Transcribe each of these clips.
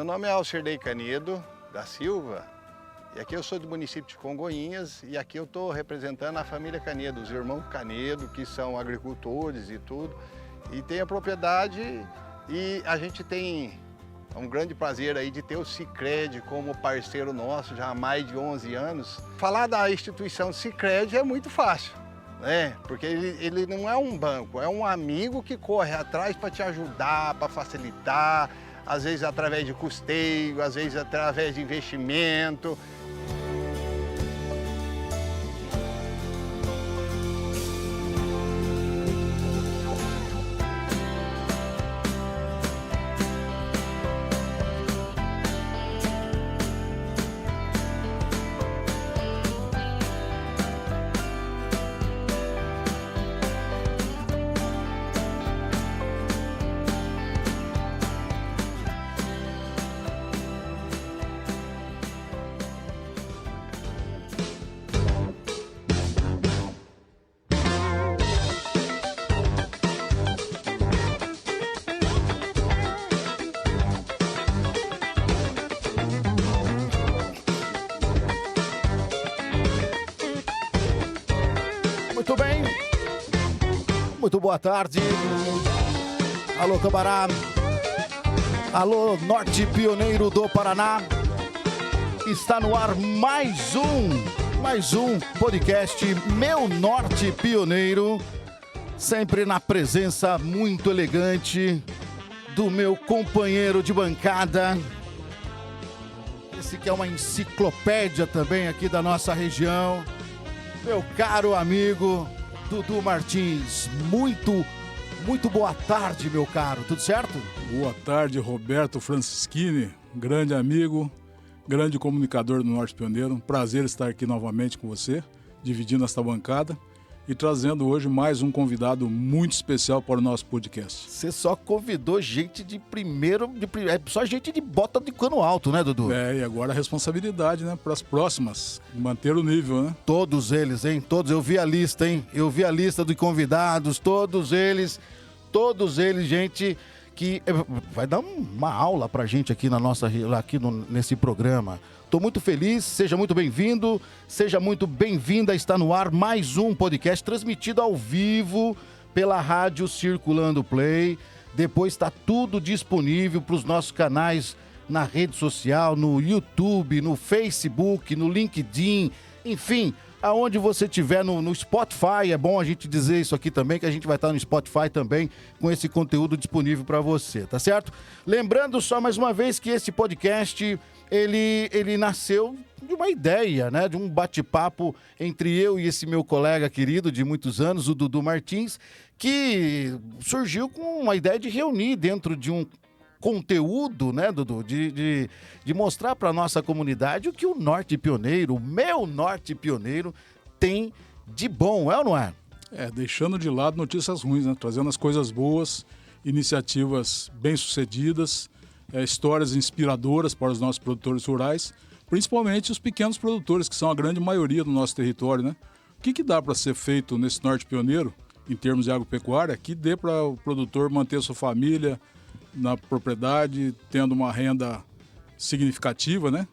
Meu nome é Alcerdei Canedo da Silva e aqui eu sou do município de Congonhas e aqui eu estou representando a família Canedo, os irmãos Canedo, que são agricultores e tudo, e tem a propriedade e a gente tem um grande prazer aí de ter o Sicredi como parceiro nosso já há mais de 11 anos. Falar da instituição Sicredi é muito fácil, né? Porque ele não é um banco, é um amigo que corre atrás para te ajudar, para facilitar, às vezes através de custeio, às vezes através de investimento. Muito bem, muito boa tarde. Alô, Cambará. Alô, Norte Pioneiro do Paraná. Está no ar mais um podcast Meu Norte Pioneiro. Sempre na presença muito elegante do meu companheiro de bancada. Esse que é uma enciclopédia também aqui da nossa região. Meu caro amigo Dudu Martins, muito boa tarde, meu caro, tudo certo? Boa tarde, Roberto Francischini, grande amigo, grande comunicador do Norte Pioneiro. Um prazer estar aqui novamente com você, dividindo esta bancada e trazendo hoje mais um convidado muito especial para o nosso podcast. Você só convidou gente de primeiro, só gente de bota de cano alto, né, Dudu? E agora a responsabilidade, né, para as próximas, manter o nível, né? Todos eles, hein? Todos, eu vi a lista, hein? Eu vi a lista de convidados, todos eles, gente que vai dar uma aula pra gente aqui nesse programa. Estou muito feliz, seja muito bem-vindo, seja muito bem-vinda. Está no ar mais um podcast transmitido ao vivo pela rádio Circulando Play. Depois está tudo disponível para os nossos canais na rede social, no YouTube, no Facebook, no LinkedIn, enfim, aonde você estiver, no Spotify. É bom a gente dizer isso aqui também, que a gente vai estar no Spotify também com esse conteúdo disponível para você, tá certo? Lembrando só mais uma vez que esse podcast ele nasceu de uma ideia, né? De um bate-papo entre eu e esse meu colega querido de muitos anos, o Dudu Martins, que surgiu com uma ideia de reunir dentro de um conteúdo, né, Dudu? De mostrar para nossa comunidade o que o Norte Pioneiro, o meu Norte Pioneiro, tem de bom, é ou não é? Deixando de lado notícias ruins, né? Trazendo as coisas boas, iniciativas bem-sucedidas, histórias inspiradoras para os nossos produtores rurais, principalmente os pequenos produtores, que são a grande maioria do nosso território, né? O que dá para ser feito nesse Norte Pioneiro, em termos de agropecuária, que dê para o produtor manter sua família na propriedade, tendo uma renda significativa, né?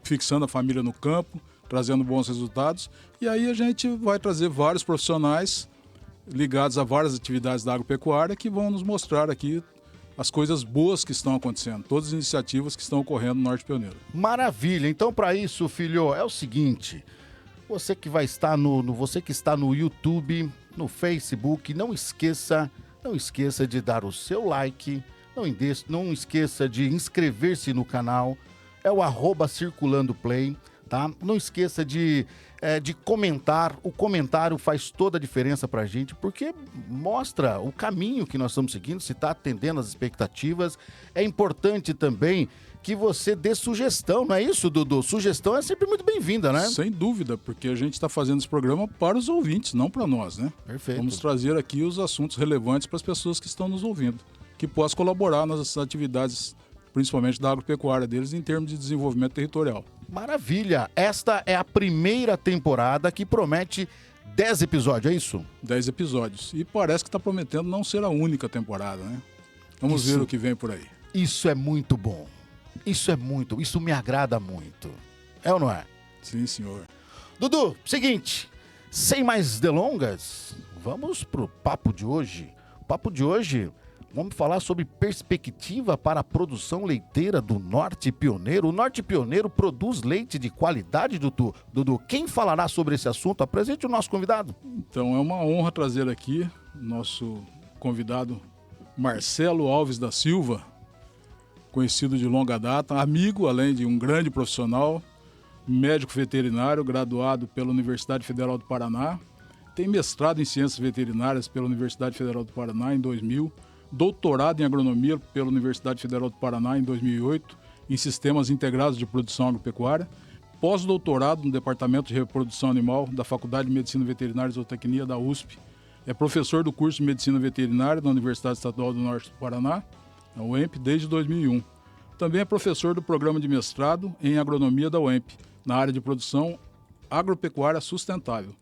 Fixando a família no campo, trazendo bons resultados. E aí a gente vai trazer vários profissionais ligados a várias atividades da agropecuária que vão nos mostrar aqui as coisas boas que estão acontecendo, todas as iniciativas que estão ocorrendo no Norte Pioneiro. Maravilha! Então, para isso, filho, é o seguinte: você que vai estar você que está no YouTube, no Facebook, não esqueça de dar o seu like, não esqueça de inscrever-se no canal, é o @circulandoplay, tá? Não esqueça de comentar. O comentário faz toda a diferença pra gente, porque mostra o caminho que nós estamos seguindo, se está atendendo às expectativas. É importante também que você dê sugestão, não é isso, Dudu? Sugestão é sempre muito bem-vinda, né? Sem dúvida, porque a gente está fazendo esse programa para os ouvintes, não para nós, né? Perfeito. Vamos trazer aqui os assuntos relevantes para as pessoas que estão nos ouvindo, que possam colaborar nas atividades, principalmente da agropecuária deles, em termos de desenvolvimento territorial. Maravilha! Esta é a primeira temporada que promete 10 episódios, é isso? 10 episódios. E parece que está prometendo não ser a única temporada, né? Vamos ver o que vem por aí. Isso é muito bom. Isso me agrada muito. É ou não é? Sim, senhor. Dudu, seguinte, sem mais delongas, vamos pro papo de hoje. O papo de hoje, vamos falar sobre perspectiva para a produção leiteira do Norte Pioneiro. O Norte Pioneiro produz leite de qualidade, Dudu. Dudu, quem falará sobre esse assunto? Apresente o nosso convidado. Então é uma honra trazer aqui nosso convidado Marcelo Alves da Silva, conhecido de longa data, amigo, além de um grande profissional, médico veterinário, graduado pela Universidade Federal do Paraná, tem mestrado em Ciências Veterinárias pela Universidade Federal do Paraná em 2000, doutorado em Agronomia pela Universidade Federal do Paraná em 2008, em Sistemas Integrados de Produção Agropecuária, pós-doutorado no Departamento de Reprodução Animal da Faculdade de Medicina Veterinária e Zootecnia da USP, é professor do curso de Medicina Veterinária da Universidade Estadual do Norte do Paraná, a UEMP, desde 2001. Também é professor do programa de mestrado em Agronomia da UEMP, na área de produção agropecuária sustentável.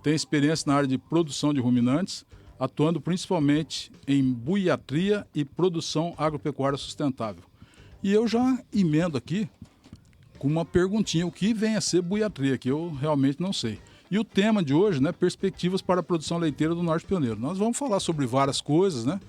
Tem experiência na área de produção de ruminantes, atuando principalmente em buiatria e produção agropecuária sustentável. E eu já emendo aqui com uma perguntinha, o que vem a ser buiatria, que eu realmente não sei. E o tema de hoje, né, perspectivas para a produção leiteira do Norte Pioneiro. Nós vamos falar sobre várias coisas, né,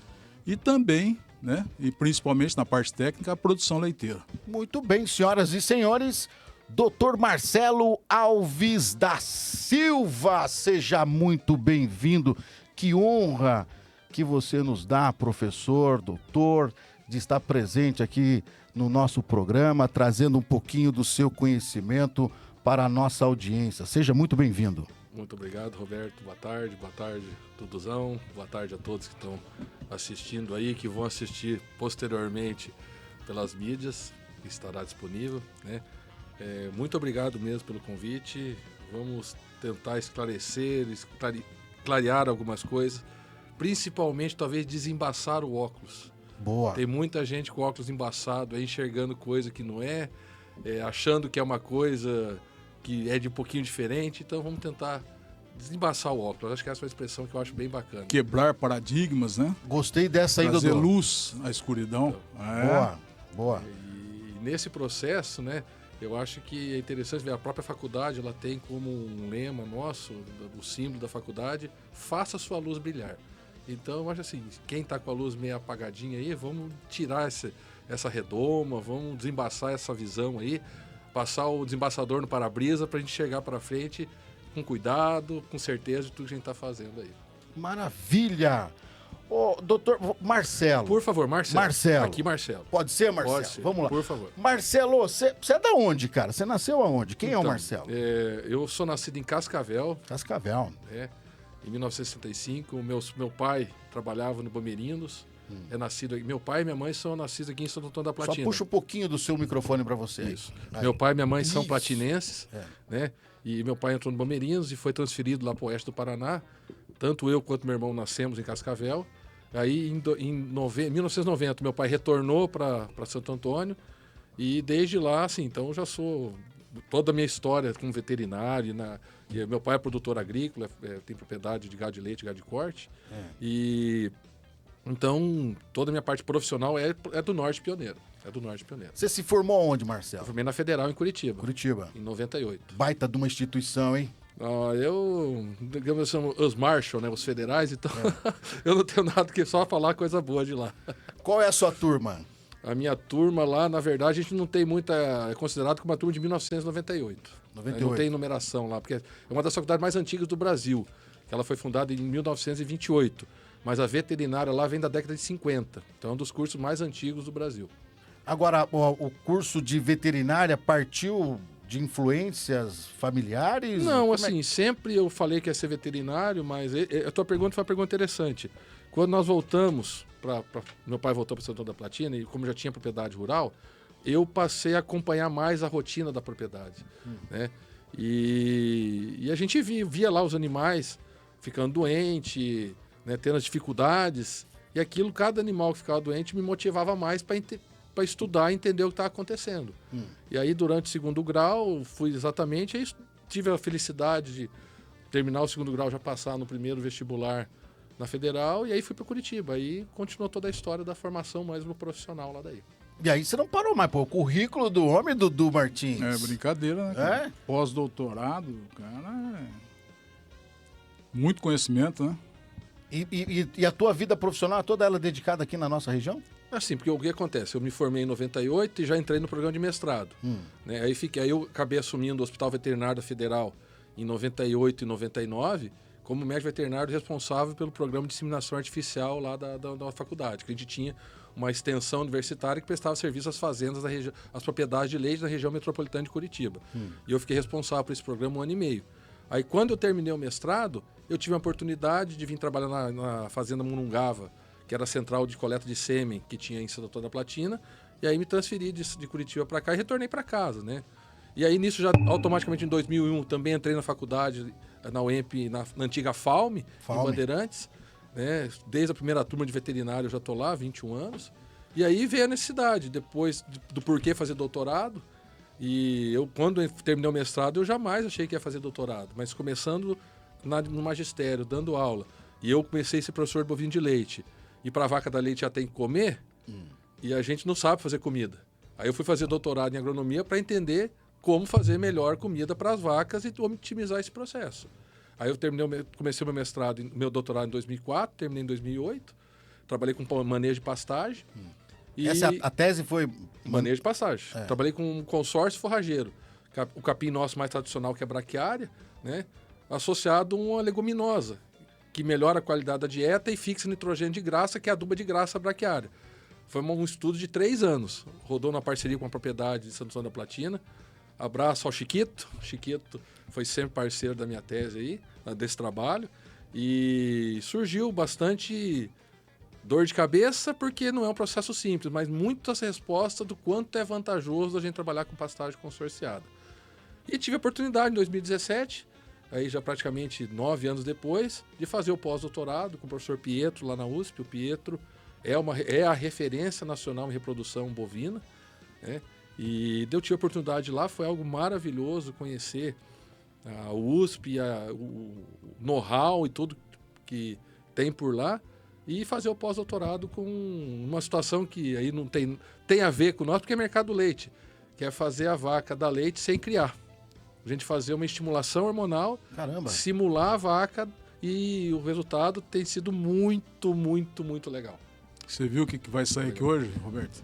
e também, né, e principalmente na parte técnica, a produção leiteira. Muito bem, senhoras e senhores, Dr. Marcelo Alves da Silva, seja muito bem-vindo. Que honra que você nos dá, professor, doutor, de estar presente aqui no nosso programa, trazendo um pouquinho do seu conhecimento para a nossa audiência. Seja muito bem-vindo. Muito obrigado, Roberto. Boa tarde, Duduzão. Boa tarde a todos que estão assistindo aí, que vão assistir posteriormente pelas mídias, que estará disponível, né? Muito obrigado mesmo pelo convite. Vamos tentar esclarecer, clarear algumas coisas, principalmente talvez desembaçar o óculos. Boa. Tem muita gente com óculos embaçado aí, enxergando coisa que não é, achando que é uma coisa que é de um pouquinho diferente. Então vamos tentar desembaçar o óculos. Acho que essa é uma expressão que eu acho bem bacana. Quebrar paradigmas, né? Gostei dessa aí, Trazer Dudu. luz à escuridão. Boa, boa. E nesse processo, né, eu acho que é interessante ver a própria faculdade, ela tem como um lema nosso, o símbolo da faculdade, faça sua luz brilhar. Então, eu acho assim, quem está com a luz meio apagadinha aí, vamos tirar essa redoma, vamos desembaçar essa visão aí, passar o desembaçador no para-brisa para a gente chegar para frente com cuidado, com certeza de tudo que a gente está fazendo aí. Maravilha! Ô, doutor Marcelo. Por favor, Marcelo. Marcelo. Aqui, Marcelo. Pode ser, Marcelo? Pode ser. Vamos lá. Por favor. Marcelo, você é da onde, cara? Você nasceu aonde? Quem é o Marcelo? Eu sou nascido em Cascavel, Cascavel. em 1965. Meu pai trabalhava no Bamerinos. É nascido aqui. Meu pai e minha mãe são nascidos aqui em Santo Antônio da Platina. Só puxa um pouquinho do seu microfone para você. Isso. Aí. Meu pai e minha mãe são Isso. platinenses, né? E meu pai entrou no Bamerinos e foi transferido lá para o oeste do Paraná. Tanto eu quanto meu irmão nascemos em Cascavel. Aí, em 1990, meu pai retornou para Santo Antônio. E desde lá, assim, então eu já sou... Toda a minha história como veterinário. E meu pai é produtor agrícola, tem propriedade de gado de leite, gado de corte. E... Então, toda a minha parte profissional é do Norte Pioneiro. É do Norte Pioneiro. Você se formou onde, Eu Marcelo? formei na Federal, em Curitiba. Curitiba. Em 98. Baita de uma instituição, hein? Digamos assim, os Marshall, né, os federais, então eu não tenho nada que só falar coisa boa de lá. Qual é a sua turma? A minha turma lá, na verdade, a gente não tem muita... É considerado como uma turma de 1998. 98. Não tem numeração lá, porque é uma das faculdades mais antigas do Brasil. Ela foi fundada em 1928, mas a veterinária lá vem da década de 50. Então é um dos cursos mais antigos do Brasil. Agora, o curso de veterinária partiu de influências familiares? Não, Como assim, sempre eu falei que ia ser veterinário, mas a tua pergunta foi uma pergunta interessante. Quando nós voltamos, meu pai voltou para Santo Antônio da Platina, e como já tinha propriedade rural, eu passei a acompanhar mais a rotina da propriedade, né? E a gente via lá os animais ficando doentes, né, tendo as dificuldades, e aquilo, cada animal que ficava doente me motivava mais para estudar e entender o que estava acontecendo. E aí, durante o segundo grau, fui exatamente... Aí tive a felicidade de terminar o segundo grau, já passar no primeiro vestibular na Federal, e aí fui para Curitiba. Aí continuou toda a história da formação mais no profissional lá daí. E aí você não parou mais, pô. O currículo do homem, Dudu Martins. É brincadeira, né? Cara? É? Pós-doutorado, cara. Muito conhecimento, né? E a tua vida profissional, toda ela dedicada aqui na nossa região? Assim, porque o que acontece? Eu me formei em 98 e já entrei no programa de mestrado. Né? Aí eu acabei assumindo o Hospital Veterinário Federal em 98 e 99 como médico veterinário responsável pelo programa de disseminação artificial lá da faculdade, que a gente tinha uma extensão universitária que prestava serviço às fazendas da região, às propriedades de leite da região metropolitana de Curitiba. E eu fiquei responsável por esse programa 1 ano e meio. Aí, quando eu terminei o mestrado, eu tive a oportunidade de vir trabalhar na fazenda Murungava, que era a central de coleta de sêmen que tinha em Santo Antônio da Platina, e aí me transferi de Curitiba para cá e retornei para casa, né? E aí, nisso, já automaticamente em 2001, também entrei na faculdade, na UEMP, na antiga FAUME, em Bandeirantes, né? Desde a primeira turma de veterinário eu já estou lá, 21 anos. E aí veio a necessidade, depois do porquê fazer doutorado. E eu, quando eu terminei o mestrado, eu jamais achei que ia fazer doutorado. Mas começando no magistério, dando aula, e eu comecei a ser professor de bovino de leite. E para a vaca da leite já tem que comer, e a gente não sabe fazer comida. Aí eu fui fazer doutorado em agronomia para entender como fazer melhor comida para as vacas e otimizar esse processo. Aí eu comecei meu mestrado, meu doutorado em 2004, terminei em 2008, trabalhei com manejo de pastagem. Essa a tese foi... Manejo de pastagem. Trabalhei com um consórcio forrageiro. O capim nosso mais tradicional, que é braquiária, né? Associado a uma leguminosa, que melhora a qualidade da dieta e fixa nitrogênio de graça, que é a aduba de graça braquiária. Foi um estudo de 3 anos. Rodou na parceria com a propriedade de Santo Antônio da Platina. Abraço ao Chiquito. Chiquito foi sempre parceiro da minha tese aí, desse trabalho. E surgiu bastante dor de cabeça, porque não é um processo simples, mas muitas respostas do quanto é vantajoso a gente trabalhar com pastagem consorciada. E tive a oportunidade em 2017, aí já praticamente 9 anos depois, de fazer o pós-doutorado com o professor Pietro lá na USP. O Pietro é a referência nacional em reprodução bovina, né? E eu tive a oportunidade lá, foi algo maravilhoso conhecer a USP, o know-how e tudo que tem por lá, e fazer o pós-doutorado com uma situação que aí não tem a ver com nós, porque é mercado do leite, que é fazer a vaca dar leite sem criar. A gente fazer uma estimulação hormonal, simular a vaca, e o resultado tem sido muito, muito, muito legal. Você viu o que vai sair aqui hoje, Roberto?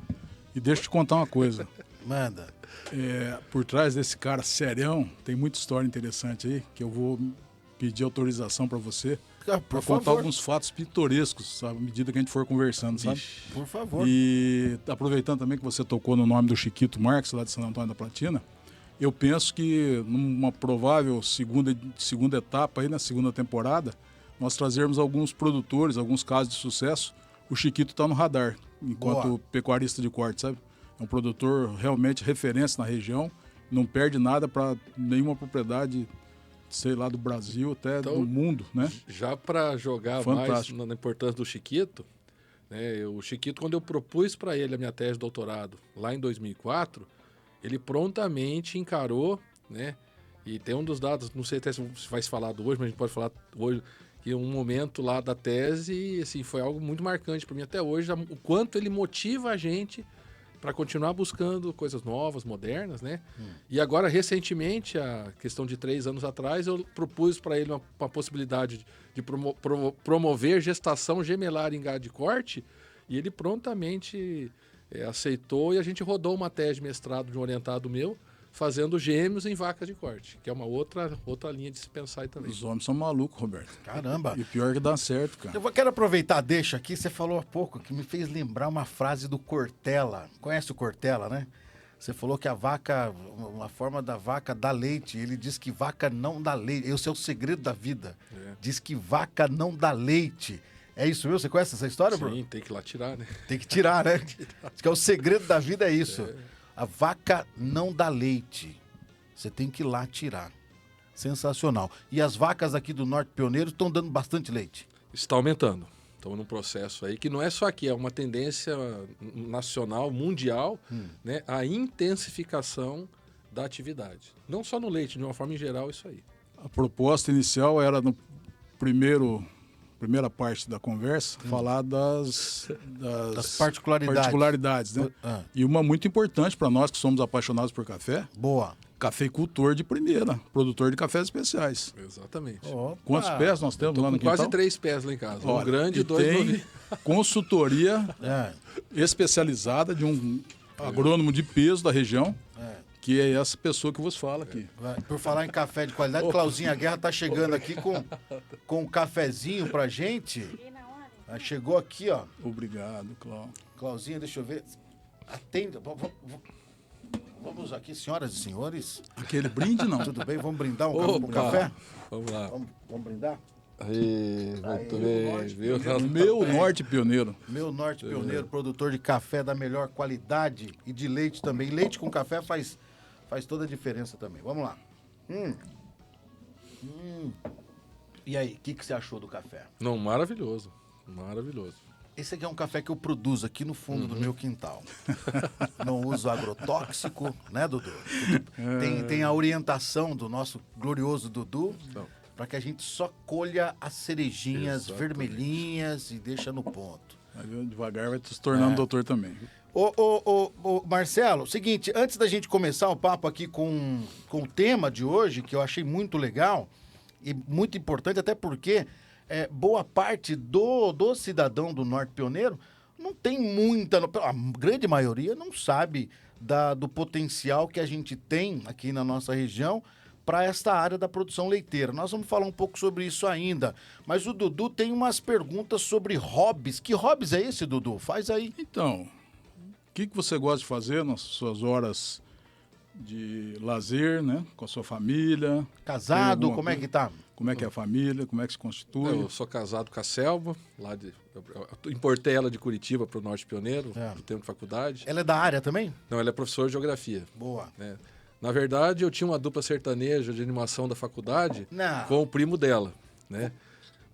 E deixa eu te contar uma coisa. Manda. Por trás desse cara serião, tem muita história interessante aí, que eu vou pedir autorização para você, para contar alguns fatos pitorescos à medida que a gente for conversando, sabe? Por favor. E aproveitando também que você tocou no nome do Chiquito Marques, lá de Santo Antônio da Platina, eu penso que numa provável segunda etapa, aí, na segunda temporada, nós trazermos alguns produtores, alguns casos de sucesso. O Chiquito está no radar, enquanto pecuarista de corte, sabe? É um produtor realmente referência na região, não perde nada para nenhuma propriedade, sei lá, do Brasil, até do mundo, né? Já para jogar mais na importância do Chiquito, né? O Chiquito, quando eu propus para ele a minha tese de doutorado, lá em 2004, ele prontamente encarou, né? E tem um dos dados, não sei até se vai se falar hoje, mas a gente pode falar hoje, que um momento lá da tese, assim, foi algo muito marcante para mim até hoje, o quanto ele motiva a gente para continuar buscando coisas novas, modernas, né? E agora, recentemente, a questão de 3 anos atrás, eu propus para ele uma possibilidade de promover gestação gemelar em gado de corte, e ele prontamente aceitou, e a gente rodou uma tese de mestrado de um orientado meu, fazendo gêmeos em vacas de corte, que é uma outra linha de se pensar aí também. Os homens são malucos, Roberto. Caramba. E pior que dá certo, cara. Eu quero aproveitar, deixa aqui, você falou há pouco, que me fez lembrar uma frase do Cortella. Conhece o Cortella, né? Você falou que a vaca, uma forma da vaca dá leite. Ele diz que vaca não dá leite. Esse é o segredo da vida. Diz que vaca não dá leite. É isso mesmo? Você conhece essa história, Bruno? Sim, tem que ir lá tirar, né? Tem que tirar, né? Diz que é o segredo da vida, é isso. A vaca não dá leite. Você tem que ir lá tirar. Sensacional. E as vacas aqui do Norte Pioneiro estão dando bastante leite? Está aumentando. Estamos num processo aí que não é só aqui, é uma tendência nacional, mundial, né? A intensificação da atividade. Não só no leite, de uma forma em geral, isso aí. A proposta inicial era no primeiro primeira parte da conversa, falar das particularidades. né? Ah. E uma muito importante para nós que somos apaixonados por café, Boa. cafeicultor de primeira, produtor de cafés especiais. Exatamente. Opa. Quantos pés nós temos Tô lá com no quintal? quase 3 pés lá em casa. Um Olha, grande e e 2 tem novinhos. consultoria É. especializada de um agrônomo de peso da região, É. que é essa pessoa que vos fala aqui. Vai. Por falar em café de qualidade, Clauzinha Guerra tá chegando aqui com um cafezinho pra gente. Ah, chegou aqui, ó. Obrigado, Cláudio. Clauzinha, deixa eu ver. Atenda. Vamos aqui, senhoras e senhores. Aquele brinde, não. Tudo bem? Vamos brindar um Opa. café? Vamos lá. Vamos brindar? Aí, muito bem. Viu? Meu norte pioneiro. Meu Norte Pioneiro, produtor de café da melhor qualidade e de leite também. Leite com café faz toda a diferença também. Vamos lá. E aí, o que você achou do café? Não, maravilhoso. Maravilhoso. Esse aqui é um café que eu produzo aqui no fundo do meu quintal. Não uso agrotóxico, né, Dudu? Tem a orientação do nosso glorioso Dudu para que a gente só colha as cerejinhas vermelhinhas e deixa no ponto. Aí, devagar vai se tornando doutor também. Ô, Marcelo, seguinte, antes da gente começar o papo aqui com o tema de hoje, que eu achei muito legal e muito importante, até porque boa parte do cidadão do Norte Pioneiro não tem muita... A grande maioria não sabe do potencial que a gente tem aqui na nossa região para esta área da produção leiteira. Nós vamos falar um pouco sobre isso ainda, mas o Dudu tem umas perguntas sobre hobbies. Que hobbies é esse, Dudu? Faz aí. Então, o que você gosta de fazer nas suas horas de lazer, né? Com a sua família? Casado, como é que tá? Como é que é a família? Como é que se constitui? Eu sou casado com a Selma, eu importei ela de Curitiba para o Norte Pioneiro, no tempo de faculdade. Ela é da área também? Não, ela é professora de geografia. Boa. Né? Na verdade, eu tinha uma dupla sertaneja de animação da faculdade Não. com o primo dela, né?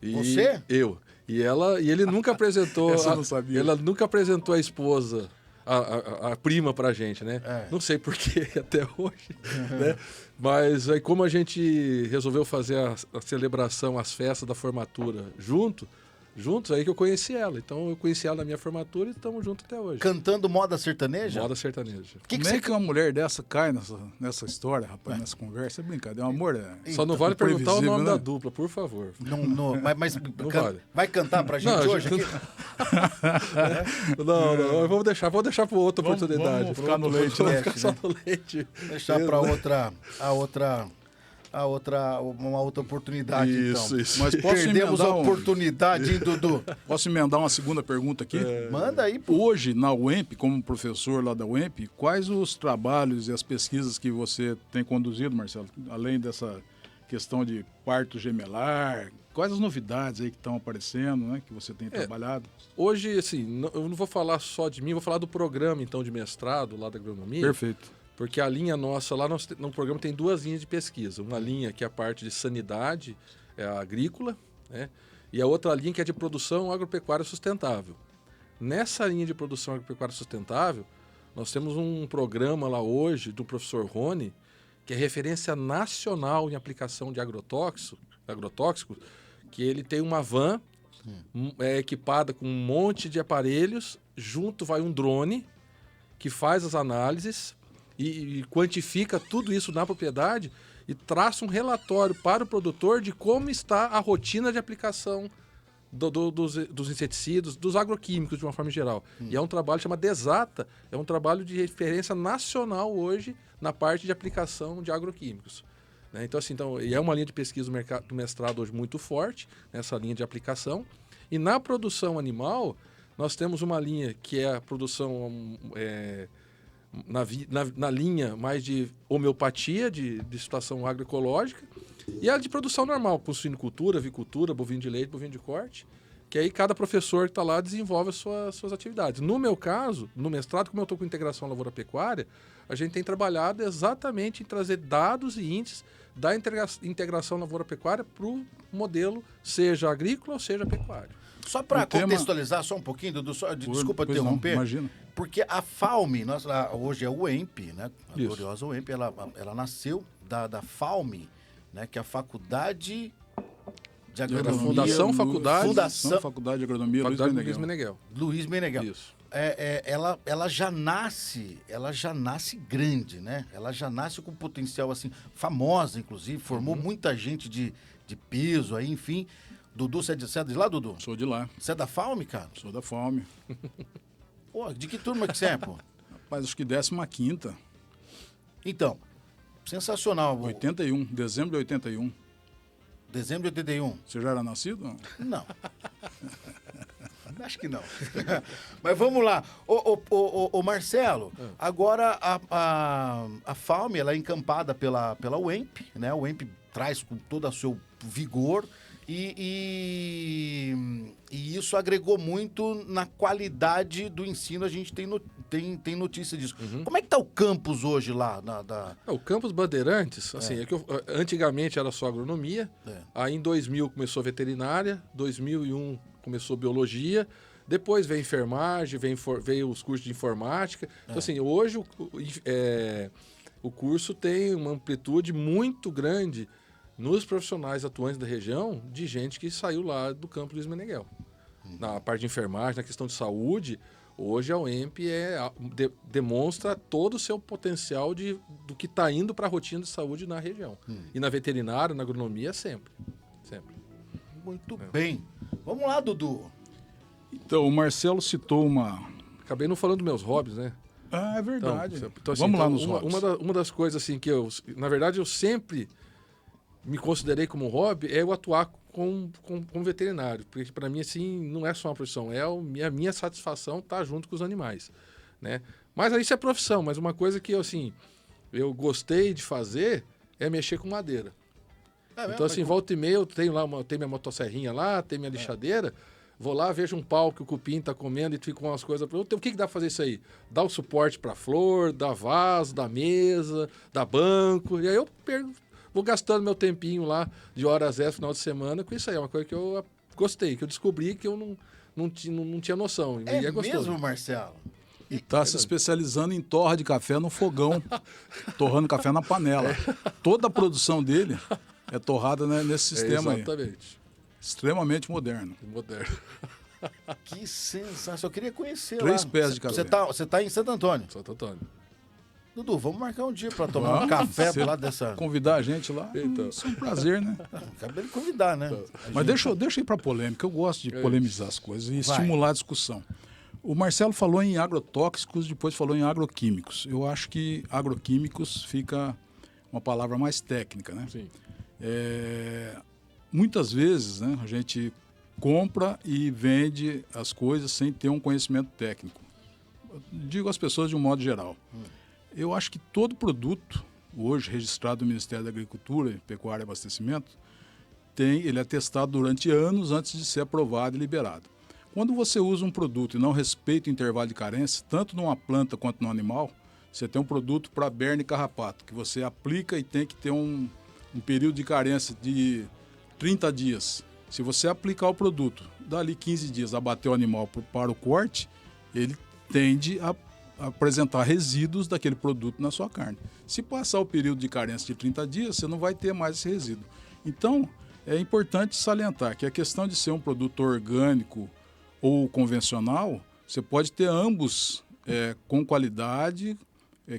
E Você? Eu. E ele nunca apresentou. Essa eu não sabia. Ela nunca apresentou a esposa, a prima pra gente, né? É. Não sei porquê até hoje, né? Mas aí como a gente resolveu fazer a celebração, as festas da formatura juntos, aí que eu conheci ela. Então eu conheci ela na minha formatura e estamos juntos até hoje. Cantando moda sertaneja? Moda sertaneja. Como é que uma mulher dessa cai nessa história, rapaz, nessa conversa? É brincadeira, é um amor. Só não vale perguntar o nome imprevisível, da né? dupla, por favor. Mas vale. vai cantar pra gente Não, hoje aqui? Não, vou deixar para outra oportunidade. Vamos ficar no leite, Vamos né? ficar só no leite. Deixar pra uma outra oportunidade, então. Isso. Mas posso Perdemos a emendar oportunidade, hein, Dudu? Posso emendar uma segunda pergunta aqui? Manda aí, pô. Hoje, na UEMP, como professor lá da UEMP, quais os trabalhos e as pesquisas que você tem conduzido, Marcelo? Além dessa questão de parto gemelar, quais as novidades aí que estão aparecendo, né, que você tem trabalhado? Hoje, assim, eu não vou falar só de mim, vou falar do programa, então, de mestrado lá da agronomia. Perfeito. Porque a linha nossa, lá no programa tem 2 linhas de pesquisa. Uma linha que é a parte de sanidade agrícola, né? E a outra linha que é de produção agropecuária sustentável. Nessa linha de produção agropecuária sustentável, nós temos um programa lá hoje do professor Rony, que é referência nacional em aplicação de agrotóxicos, que ele tem uma van equipada com um monte de aparelhos, junto vai um drone que faz as análises e quantifica tudo isso na propriedade e traça um relatório para o produtor de como está a rotina de aplicação dos inseticidas, dos agroquímicos de uma forma geral. E é um trabalho chamado Desata, é um trabalho de referência nacional hoje na parte de aplicação de agroquímicos. Né? Então, assim, e é uma linha de pesquisa do mestrado hoje muito forte, nessa linha de aplicação. E na produção animal, nós temos uma linha que é a produção na linha mais de homeopatia, de situação agroecológica, e a de produção normal, com suinocultura, avicultura, bovino de leite, bovino de corte, que aí cada professor que está lá desenvolve as suas atividades. No meu caso, no mestrado, como eu estou com integração lavoura-pecuária, a gente tem trabalhado exatamente em trazer dados e índices da integração lavoura-pecuária para o modelo, seja agrícola ou seja pecuário. Só para contextualizar só um pouquinho, Dudu, desculpa interromper. Imagina. Porque a FAUME, hoje é o UEMP, né? A gloriosa UEMP, ela nasceu da FAUME, né? Que é a Faculdade de Era agronomia. Fundação Faculdade. Fundação Faculdade de Agronomia, Faculdade Luiz Luiz Meneghel. Meneghel. Luiz Meneghel. Isso. Ela já nasce grande, né? Ela já nasce com potencial, assim, famosa, inclusive, formou muita gente de peso aí, enfim. Dudu, você é de lá, Dudu? Sou de lá, Você é da FAUM, cara? sou da Fome. Pô, de que turma que você é, pô? Rapaz, acho que 15ª, Então, sensacional. 81, dezembro de 81. Dezembro de 81. Você já era nascido? Não. Acho que não. Mas vamos lá. Ô Marcelo, agora a FAUM, ela é encampada pela UEMP, né? O UEMP traz com todo o seu vigor e isso agregou muito na qualidade do ensino. A gente tem notícia disso. Como é que tá o campus hoje lá? O Campus Bandeirantes, assim, antigamente era só agronomia, aí em 2000 começou veterinária, 2001 começou biologia, depois veio enfermagem, veio os cursos de informática. Então, assim, hoje o curso tem uma amplitude muito grande nos profissionais atuantes da região, de gente que saiu lá do Campo Luiz Meneghel. Na parte de enfermagem, na questão de saúde, hoje a UEMP demonstra todo o seu potencial do que está indo para a rotina de saúde na região. E na veterinária, na agronomia, sempre. Sempre. Muito bem. Vamos lá, Dudu. Então, o Marcelo citou uma... Acabei não falando dos meus hobbies, né? Ah, é verdade. Então, assim, Vamos lá nos hobbies. Uma das coisas assim que na verdade, eu sempre me considerei como um hobby é eu atuar com veterinário, porque para mim assim não é só uma profissão, a minha satisfação tá junto com os animais, né? Mas isso é profissão, mas uma coisa que eu gostei de fazer é mexer com madeira. Então assim, volta e meia eu tenho minha motosserrinha lá, tenho minha lixadeira. Vou lá, vejo um pau que o cupim tá comendo e ficam umas coisas para o que dá pra fazer isso aí? Dá o suporte para flor, dá vaso, dá mesa, dá banco. E aí eu vou gastando meu tempinho lá de horas extras final de semana com isso aí. É uma coisa que eu gostei, que eu descobri que eu não tinha noção. E é gostoso. Mesmo, Marcelo? E está se especializando em torra de café no fogão, torrando café na panela. Toda a produção dele é torrada nesse sistema aí. Exatamente. Extremamente moderno. Moderno. Que sensação. Eu queria conhecer 3 lá. pés de café. Você tá em Santo Antônio? Santo Antônio. Dudu, vamos marcar um dia para tomar um café Você lá dessa... Convidar a gente lá, Então. isso é um prazer, né? Acabei de convidar, né? Mas deixa eu ir para polêmica. Eu gosto de polemizar as coisas e estimular a discussão. O Marcelo falou em agrotóxicos, depois falou em agroquímicos. Eu acho que agroquímicos fica uma palavra mais técnica, né? Sim. Muitas vezes, né, a gente compra e vende as coisas sem ter um conhecimento técnico. Eu digo às pessoas de um modo geral. Eu acho que todo produto, hoje registrado no Ministério da Agricultura, Pecuária e Abastecimento, ele é testado durante anos antes de ser aprovado e liberado. Quando você usa um produto e não respeita o intervalo de carência, tanto numa planta quanto no animal, você tem um produto para berne e carrapato, que você aplica e tem que ter um período de carência de 30 dias. Se você aplicar o produto, dali 15 dias abater o animal para o corte, ele tende a apresentar resíduos daquele produto na sua carne. Se passar o período de carência de 30 dias, você não vai ter mais esse resíduo. Então, é importante salientar que a questão de ser um produto orgânico ou convencional, você pode ter ambos com qualidade,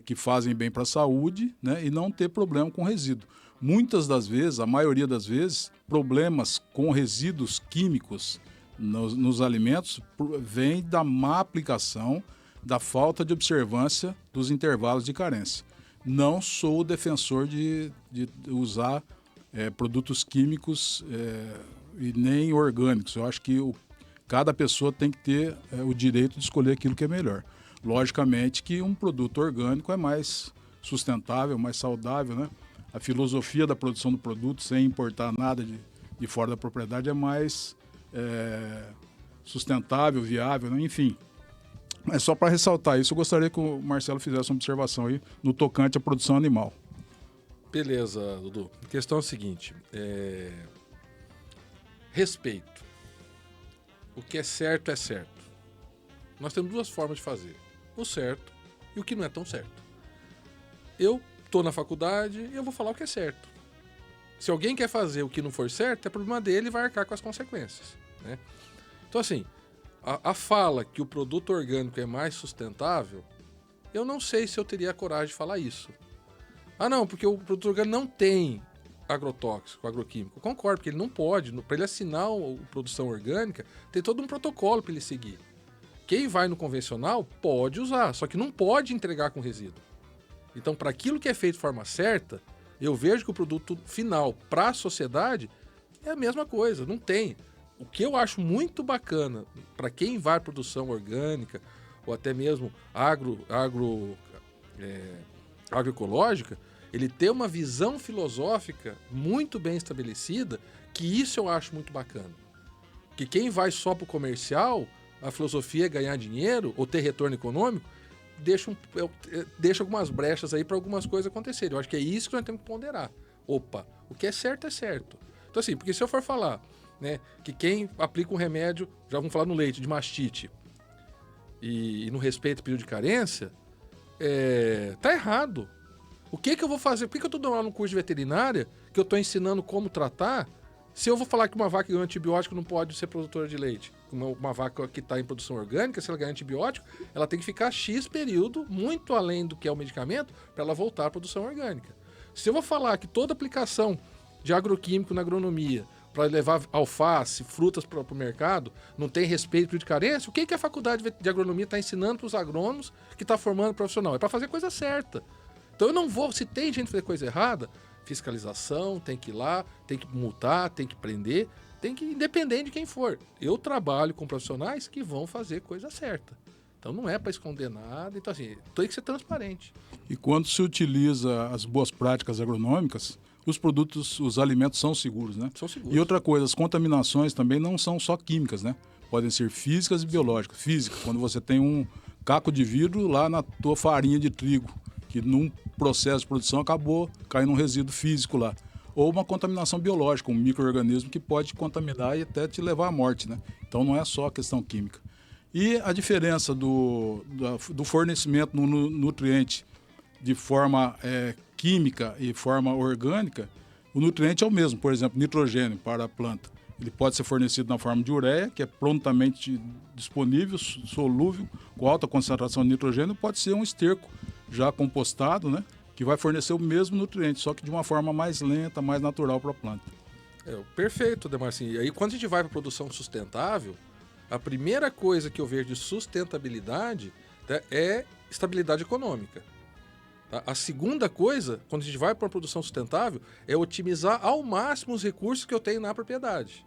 que fazem bem para a saúde, né, e não ter problema com resíduo. Muitas das vezes, a maioria das vezes, problemas com resíduos químicos nos alimentos vêm da má aplicação, da falta de observância dos intervalos de carência. Não sou defensor de usar produtos químicos e nem orgânicos. Eu acho que cada pessoa tem que ter o direito de escolher aquilo que é melhor. Logicamente que um produto orgânico é mais sustentável, mais saudável, né? A filosofia da produção do produto, sem importar nada de fora da propriedade, é mais sustentável, viável, né? Enfim. Mas só para ressaltar isso, eu gostaria que o Marcelo fizesse uma observação aí no tocante à produção animal. Beleza, Dudu. A questão é a seguinte, respeito. O que é certo é certo. Nós temos 2 formas de fazer. O certo e o que não é tão certo. Eu estou na faculdade e eu vou falar o que é certo. Se alguém quer fazer o que não for certo, é problema dele e vai arcar com as consequências, né? Então, assim, a fala que o produto orgânico é mais sustentável, eu não sei se eu teria a coragem de falar isso. Ah, não, porque o produto orgânico não tem agrotóxico, agroquímico. Eu concordo, porque ele não pode. Para ele assinar a produção orgânica, tem todo um protocolo para ele seguir. Quem vai no convencional pode usar, só que não pode entregar com resíduo. Então, para aquilo que é feito de forma certa, eu vejo que o produto final para a sociedade é a mesma coisa, não tem. O que eu acho muito bacana para quem vai à produção orgânica ou até mesmo agroecológica, ele ter uma visão filosófica muito bem estabelecida, que isso eu acho muito bacana. Que quem vai só para o comercial, a filosofia é ganhar dinheiro ou ter retorno econômico, deixa algumas brechas aí para algumas coisas acontecerem. Eu acho que é isso que nós temos que ponderar. Opa, o que é certo é certo. Então assim, porque se eu for falar, né, que quem aplica um remédio, já vamos falar no leite, de mastite, e não respeita o período de carência, tá errado. O que eu vou fazer? Por que eu estou dando lá no curso de veterinária, que eu estou ensinando como tratar, se eu vou falar que uma vaca que ganha antibiótico não pode ser produtora de leite? Uma vaca que está em produção orgânica, se ela ganhar antibiótico, ela tem que ficar X período, muito além do que é o medicamento, para ela voltar à produção orgânica. Se eu vou falar que toda aplicação de agroquímico na agronomia, para levar alface, frutas para o mercado, não tem respeito de carência, o que a faculdade de agronomia está ensinando para os agrônomos que está formando profissional? É para fazer coisa certa. Então eu não vou, se tem gente fazer coisa errada, fiscalização, tem que ir lá, tem que multar, tem que prender, tem que, independente de quem for. Eu trabalho com profissionais que vão fazer coisa certa. Então não é para esconder nada, então assim, tem que ser transparente. E quando se utiliza as boas práticas agronômicas, os produtos, os alimentos são seguros, né? São seguros. E outra coisa, as contaminações também não são só químicas, né? Podem ser físicas e biológicas. Física, quando você tem um caco de vidro lá na tua farinha de trigo, que num processo de produção acabou caindo um resíduo físico lá. Ou uma contaminação biológica, um micro-organismo que pode te contaminar e até te levar à morte, né? Então não é só a questão química. E a diferença do fornecimento no nutriente de forma química e forma orgânica, o nutriente é o mesmo, por exemplo, nitrogênio para a planta. Ele pode ser fornecido na forma de ureia, que é prontamente disponível, solúvel, com alta concentração de nitrogênio, pode ser um esterco já compostado, né, que vai fornecer o mesmo nutriente, só que de uma forma mais lenta, mais natural para a planta. Perfeito, Demarcinho. E aí, quando a gente vai para a produção sustentável, a primeira coisa que eu vejo de sustentabilidade, né, é estabilidade econômica. A segunda coisa, quando a gente vai para uma produção sustentável, é otimizar ao máximo os recursos que eu tenho na propriedade.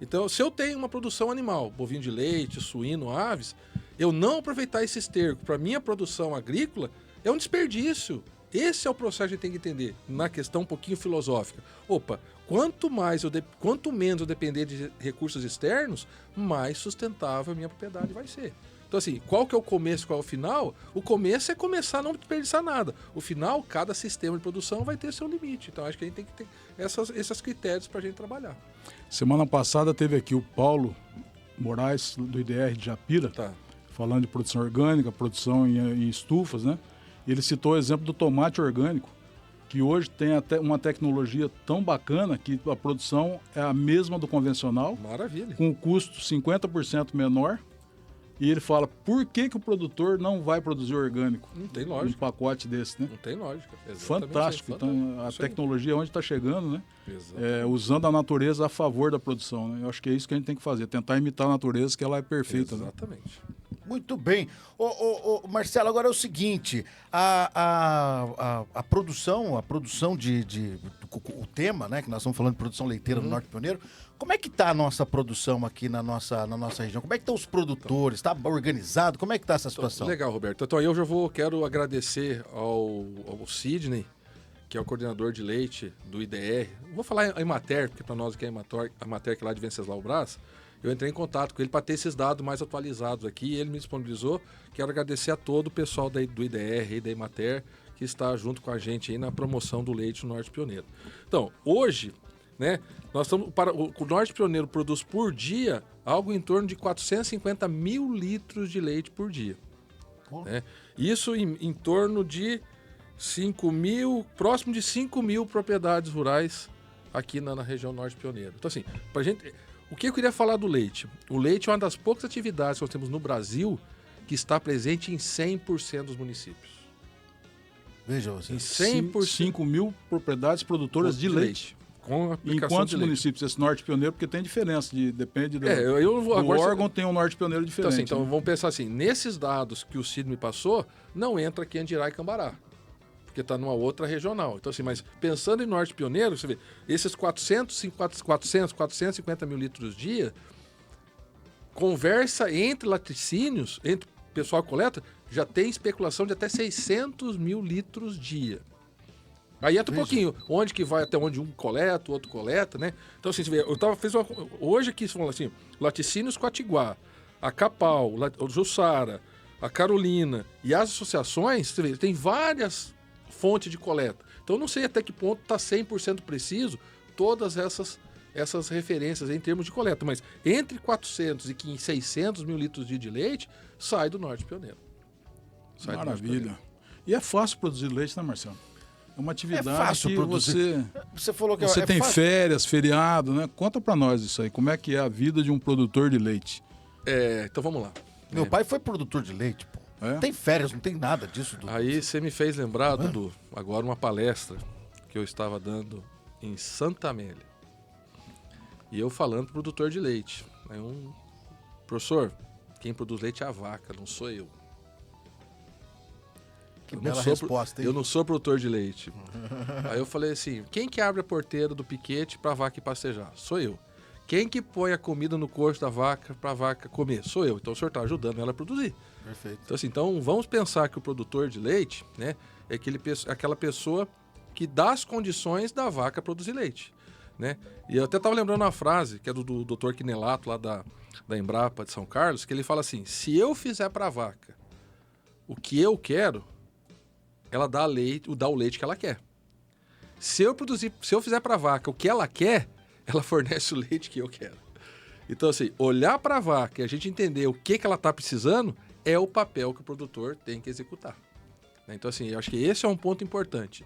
Então, se eu tenho uma produção animal, bovino de leite, suíno, aves, eu não aproveitar esse esterco para minha produção agrícola é um desperdício. Esse é o processo que a gente tem que entender, na questão um pouquinho filosófica. Opa, quanto menos eu depender de recursos externos, mais sustentável a minha propriedade vai ser. Então, assim, qual que é o começo, qual é o final? O começo é começar a não desperdiçar nada. O final, cada sistema de produção vai ter seu limite. Então, acho que a gente tem que ter esses critérios para a gente trabalhar. Semana passada teve aqui o Paulo Moraes, do IDR de Japira, falando de produção orgânica, produção em estufas, né? E ele citou o exemplo do tomate orgânico, que hoje tem até uma tecnologia tão bacana que a produção é a mesma do convencional. Maravilha. Com um custo 50% menor. E ele fala, por que o produtor não vai produzir orgânico? Não tem lógica. Um pacote desse, né? Não tem lógica. Fantástico. Então, a tecnologia onde está chegando, né? Usando a natureza a favor da produção, né? Eu acho que é isso que a gente tem que fazer, tentar imitar a natureza, que ela é perfeita. Exatamente. Né? Muito bem. Marcelo, agora é o seguinte, a produção o tema, né, que nós estamos falando de produção leiteira no Norte Pioneiro, como é que está a nossa produção aqui na nossa região? Como é que estão os produtores? Está organizado? Como é que está essa situação? Legal, Roberto. Então eu quero agradecer ao Sidney, que é o coordenador de leite do IDR. Vou falar a Emater, porque para nós aqui é a Emater, que é lá de Venceslau Braz. Eu entrei em contato com ele para ter esses dados mais atualizados aqui e ele me disponibilizou. Quero agradecer a todo o pessoal do IDR e da Emater que está junto com a gente aí na promoção do leite no Norte Pioneiro. Então, hoje, né, nós estamos o Norte Pioneiro produz por dia algo em torno de 450 mil litros de leite por dia. Né? Isso em torno de 5 mil, próximo de 5 mil propriedades rurais aqui na região Norte Pioneiro. Então, assim, pra gente... O que eu queria falar do leite? O leite é uma das poucas atividades que nós temos no Brasil que está presente em 100% dos municípios. Veja você. Em 100%. 5 mil propriedades produtoras de leite. Com Em aplicação quantos de leite. municípios? Esse Norte Pioneiro, porque tem diferença, depende do, eu vou, do agora órgão, tem um Norte Pioneiro Então, diferente. assim, então né? vamos pensar assim, nesses dados que o Cid me passou, não entra aqui Andirá e Cambará, porque está numa outra regional. Então, assim, mas pensando em Norte Pioneiro, você vê, esses 450 mil litros dia, conversa entre laticínios, entre pessoal que coleta, já tem especulação de até 600 mil litros dia. Aí entra um pouquinho, onde que vai até onde um coleta, o outro coleta, né? Então, assim, você vê, hoje aqui, falando assim, Laticínios Quatiguá, a Capal, o Jussara, a Carolina e as associações, você vê, tem várias fontes de coleta. Então, eu não sei até que ponto está 100% preciso todas essas referências em termos de coleta, mas entre 400 e 600 mil litros de leite sai do Norte Pioneiro. Maravilha. E é fácil produzir leite, né, Marcelo? É uma atividade fácil que produzir. Você falou que você tem fácil. férias, feriado, né? Conta pra nós isso aí. Como é que é a vida de um produtor de leite? Então vamos lá. Meu pai foi produtor de leite, pô. É? Não tem férias, não tem nada disso. Dudu. Aí você me fez lembrar, Dudu, agora uma palestra que eu estava dando em Santa Amélia. E eu falando pro produtor de leite. Aí professor, quem produz leite é a vaca, não sou eu. Que bela resposta, hein? Eu não sou produtor de leite. Aí eu falei assim, quem que abre a porteira do piquete pra vaca ir pastejar? Sou eu. Quem que põe a comida no coxo da vaca pra vaca comer? Sou eu. Então o senhor tá ajudando ela a produzir. Perfeito. Então, assim, vamos pensar que o produtor de leite, né, é aquela pessoa que dá as condições da vaca produzir leite, né? E eu até estava lembrando uma frase, que é do Dr. Quinelato, lá da Embrapa de São Carlos, que ele fala assim, se eu fizer para a vaca o que eu quero, ela dá o leite que ela quer. Se eu fizer para a vaca o que ela quer, ela fornece o leite que eu quero. Então, assim, olhar para a vaca e a gente entender o que ela está precisando é o papel que o produtor tem que executar. Então, assim, eu acho que esse é um ponto importante.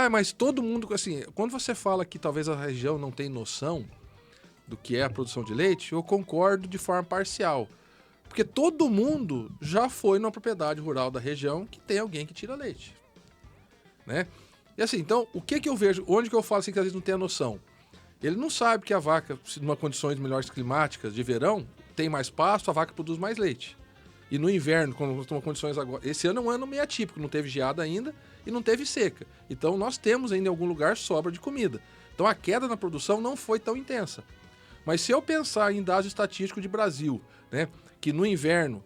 Mas todo mundo, assim, quando você fala que talvez a região não tem noção do que é a produção de leite, eu concordo de forma parcial. Porque todo mundo já foi numa propriedade rural da região que tem alguém que tira leite, né? E assim, então, o que eu vejo, onde que eu falo assim que às vezes não tem a noção? Ele não sabe que a vaca, se numa condições melhores climáticas de verão, tem mais pasto, a vaca produz mais leite. E no inverno, quando estamos em condições agora... Esse ano é um ano meio atípico, não teve geada ainda e não teve seca. Então, nós temos ainda em algum lugar sobra de comida. Então, a queda na produção não foi tão intensa. Mas se eu pensar em dados estatísticos de Brasil, né, que no inverno,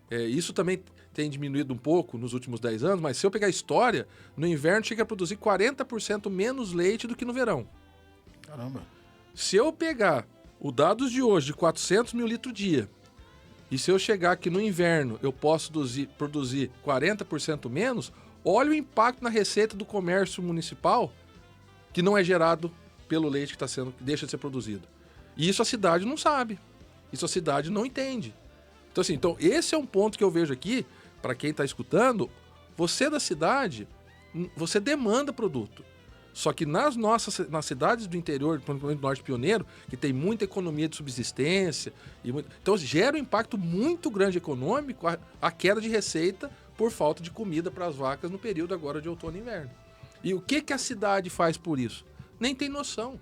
isso também tem diminuído um pouco nos últimos 10 anos, mas se eu pegar a história, no inverno chega a produzir 40% menos leite do que no verão. Caramba. Se eu pegar o dados de hoje de 400 mil litros dia, e se eu chegar aqui no inverno eu posso produzir 40% menos, olha o impacto na receita do comércio municipal que não é gerado pelo leite que deixa de ser produzido. E isso a cidade não sabe. Isso a cidade não entende. Então, assim, esse é um ponto que eu vejo aqui, para quem está escutando, você da cidade, você demanda produto. Só que nas cidades do interior, principalmente do Norte Pioneiro, que tem muita economia de subsistência, então gera um impacto muito grande econômico a queda de receita por falta de comida para as vacas no período agora de outono e inverno. E o que a cidade faz por isso? Nem tem noção.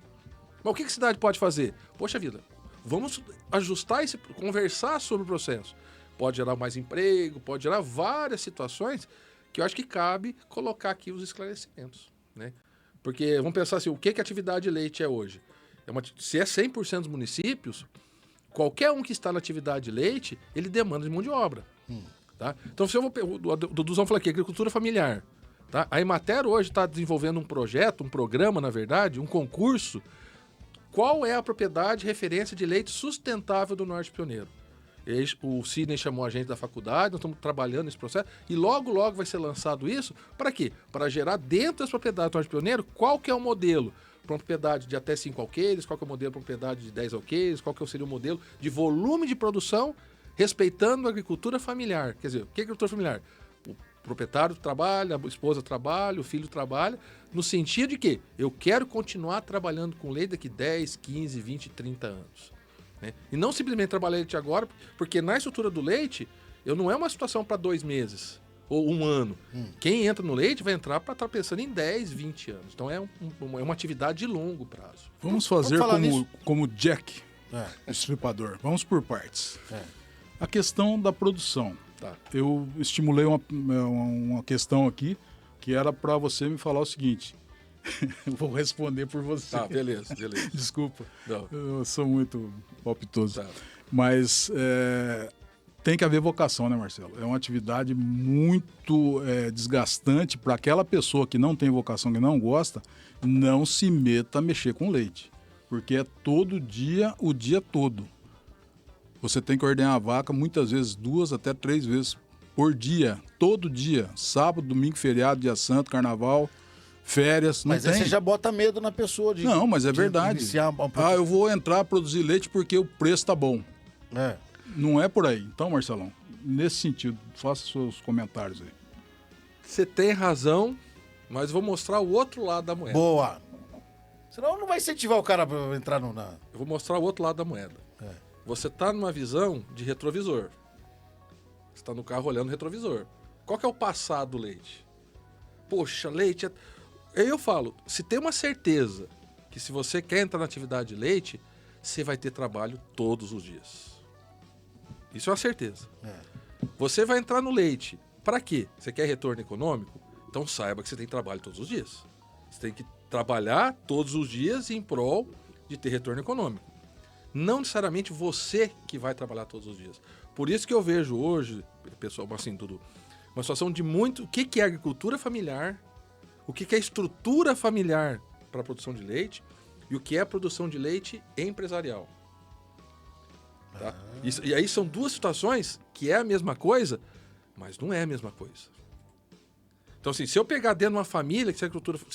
Mas o que a cidade pode fazer? Poxa vida, vamos ajustar conversar sobre o processo. Pode gerar mais emprego, pode gerar várias situações que eu acho que cabe colocar aqui os esclarecimentos, né? Porque vamos pensar assim, o que a atividade de leite é hoje? Se é 100% dos municípios, qualquer um que está na atividade de leite, ele demanda de mão de obra. Tá? Então, se eu vou... O Duduzão falou aqui, agricultura familiar. Tá? A Emater hoje está desenvolvendo um projeto, um programa, na verdade, um concurso. Qual é a propriedade referência de leite sustentável do Norte Pioneiro? O Sidney chamou a gente da faculdade, nós estamos trabalhando nesse processo, e logo vai ser lançado isso. Para quê? Para gerar dentro das propriedades do Norte Pioneiro, qual que é o modelo para uma propriedade de até 5 alqueires, qual que é o modelo para uma propriedade de 10 alqueires, qual que seria o modelo de volume de produção, respeitando a agricultura familiar. Quer dizer, o que é agricultura familiar? O proprietário trabalha, a esposa trabalha, o filho trabalha, no sentido de que eu quero continuar trabalhando com leite daqui 10, 15, 20, 30 anos. Né? E não simplesmente trabalhar leite agora, porque na estrutura do leite, eu não é uma situação para 2 meses ou 1 ano. Quem entra no leite vai entrar para estar pensando em 10, 20 anos. Então é uma atividade de longo prazo. Vamos fazer como Jack, É. estripador. Vamos por partes. É. A questão da produção. Tá. Eu estimulei uma questão aqui que era para você me falar o seguinte. Eu vou responder por você. Tá, beleza. Desculpa, Não. eu sou muito palpitoso. Tá. Mas tem que haver vocação, né, Marcelo? É uma atividade muito desgastante para aquela pessoa que não tem vocação, que não gosta, não se meta a mexer com leite. Porque é todo dia, o dia todo. Você tem que ordenhar a vaca muitas vezes 2 até 3 vezes por dia, todo dia. Sábado, domingo, feriado, dia santo, carnaval, férias, não Mas tem. aí você já bota medo na pessoa de... Não, mas é de verdade. iniciar Eu vou entrar a produzir leite porque o preço tá bom. É. Não é por aí. Então, Marcelão, nesse sentido, faça seus comentários aí. Você tem razão, mas vou mostrar o outro lado da moeda. Boa. Senão não vai incentivar o cara pra entrar no... Eu vou mostrar o outro lado da moeda. Você está numa visão de retrovisor. Você está no carro olhando o retrovisor. Qual que é o passado do leite? Poxa, leite... Aí eu falo, se tem uma certeza que se você quer entrar na atividade de leite, você vai ter trabalho todos os dias. Isso é uma certeza. Você vai entrar no leite. Para quê? Você quer retorno econômico? Então saiba que você tem trabalho todos os dias. Você tem que trabalhar todos os dias em prol de ter retorno econômico. Não necessariamente você que vai trabalhar todos os dias. Por isso que eu vejo hoje, pessoal, assim, tudo, uma situação de muito... O que é agricultura familiar, o que é estrutura familiar para a produção de leite e o que é a produção de leite empresarial. Tá? E aí são 2 situações que é a mesma coisa, mas não é a mesma coisa. Então, assim, se eu pegar dentro de uma família, que se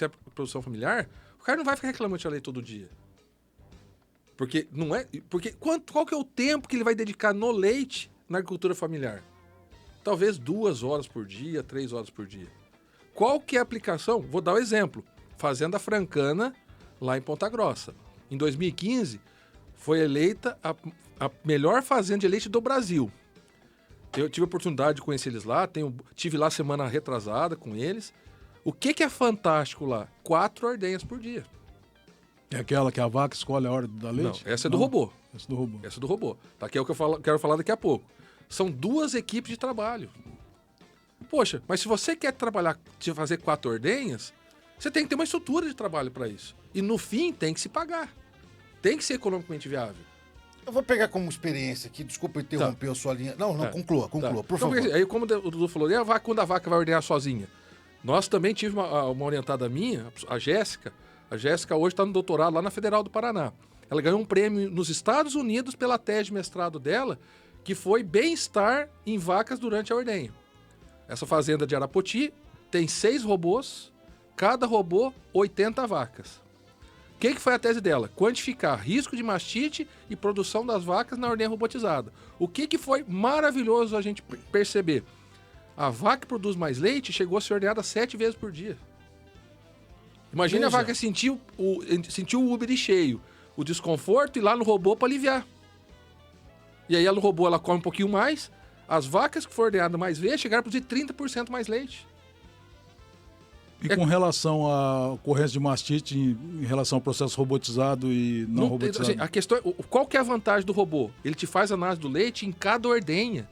é produção familiar, o cara não vai ficar reclamando de leite todo dia. Porque não é. Porque qual que é o tempo que ele vai dedicar no leite na agricultura familiar? Talvez 2 horas por dia, 3 horas por dia. Qual que é a aplicação? Vou dar um exemplo. Fazenda Francana, lá em Ponta Grossa. Em 2015, foi eleita a melhor fazenda de leite do Brasil. Eu tive a oportunidade de conhecer eles lá, tive lá semana retrasada com eles. O que é fantástico lá? 4 ordenhas por dia. É aquela que a vaca escolhe a hora da leite? Não, essa é do robô. Essa é do robô. Essa é do robô. Tá? Que é o que eu quero falar daqui a pouco. São 2 equipes de trabalho. Poxa, mas se você quer fazer 4 ordenhas, você tem que ter uma estrutura de trabalho para isso. E no fim tem que se pagar. Tem que ser economicamente viável. Eu vou pegar como experiência aqui, desculpa interromper a sua linha. Não, conclua, por Então, favor. aí, como o Dudu falou, quando a vaca vai ordenhar sozinha? Nós também tivemos uma orientada minha, a Jéssica. A Jéssica hoje está no doutorado lá na Federal do Paraná. Ela ganhou um prêmio nos Estados Unidos pela tese de mestrado dela, que foi bem-estar em vacas durante a ordenha. Essa fazenda de Arapoti tem 6 robôs, cada robô 80 vacas. O que foi a tese dela? Quantificar risco de mastite e produção das vacas na ordenha robotizada. O que foi maravilhoso a gente perceber? A vaca que produz mais leite chegou a ser ordenhada 7 vezes por dia. Imagina a vaca sentir o úbere cheio, o desconforto e lá no robô para aliviar. E aí no robô ela come um pouquinho mais. As vacas que foram ordenhadas mais vezes chegaram a produzir 30% mais leite. E com relação à ocorrência de mastite em relação ao processo robotizado e não robotizado? Assim, a questão qual que é a vantagem do robô? Ele te faz a análise do leite em cada ordenha.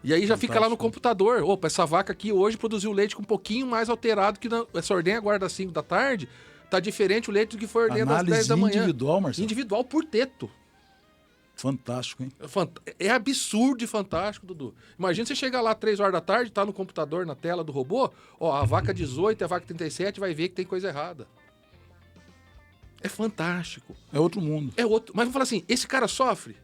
E aí já fica lá no computador. Opa, essa vaca aqui hoje produziu leite com um pouquinho mais alterado que essa ordenha agora das 5 da tarde. Tá diferente o leite do que foi ordenha das 10 da manhã. Individual, Marcelo? Individual por teto. Fantástico, hein? É absurdo e fantástico, Dudu. Imagina você chegar lá 3 horas da tarde, tá no computador, na tela do robô, a vaca 18 e a vaca 37 vai ver que tem coisa errada. É fantástico. É outro mundo. É outro. Mas vamos falar assim, esse cara sofre?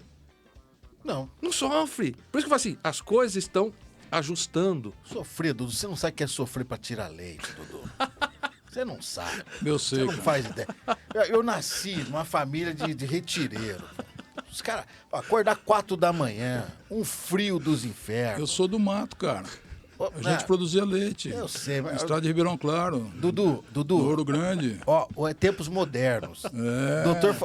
Não. Não sofre. Por isso que eu falo assim, as coisas estão ajustando. Sofrer, Dudu, você não sabe o que é sofrer pra tirar leite, Dudu. Você não sabe. Eu Você sei. não faz ideia. Eu nasci numa família de retireiro. Os caras, acordar 4 da manhã, um frio dos infernos. Eu sou do mato, cara. A gente produzia leite. Eu sei, mas... No estado de Ribeirão Claro. Dudu. Ouro Grande. Ó, é tempos modernos.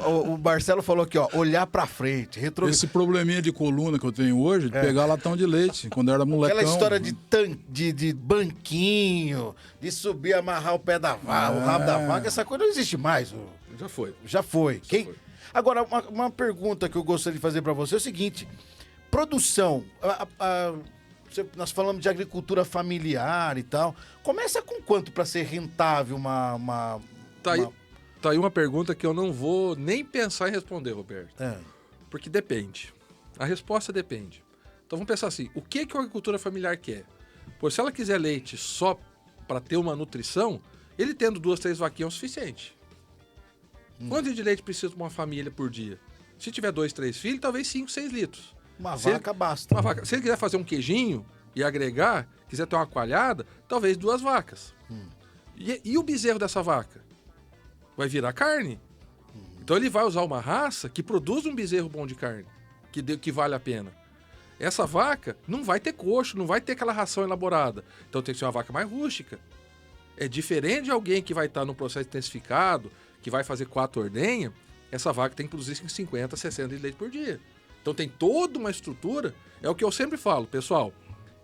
O Marcelo falou aqui, ó, olhar pra frente. Esse probleminha de coluna que eu tenho hoje, de pegar latão de leite, quando eu era molecão. Aquela história de banquinho, de subir, amarrar o pé da vaca, o rabo da vaca, essa coisa não existe mais. Já foi. Já foi. Agora, uma pergunta que eu gostaria de fazer pra você é o seguinte: produção. Nós falamos de agricultura familiar e tal. Começa com quanto pra ser rentável Tá aí uma pergunta que eu não vou nem pensar em responder, Roberto. Porque depende. A resposta depende. Então vamos pensar assim, o que a agricultura familiar quer? Pois se ela quiser leite só para ter uma nutrição, ele tendo 2, 3 vaquinhas é o suficiente. Quanto de leite precisa uma família por dia? Se tiver 2, 3 filhos, talvez 5, 6 litros. Uma vaca basta. Se ele quiser fazer um queijinho e agregar, quiser ter uma coalhada, talvez 2 vacas. E o bezerro dessa vaca? Vai virar carne. Então ele vai usar uma raça que produz um bezerro bom de carne, que vale a pena. Essa vaca não vai ter coxo, não vai ter aquela ração elaborada. Então tem que ser uma vaca mais rústica. É diferente de alguém que vai estar no processo intensificado, que vai fazer 4 ordenhas, essa vaca tem que produzir 50, 60 de leite por dia. Então tem toda uma estrutura. É o que eu sempre falo, pessoal.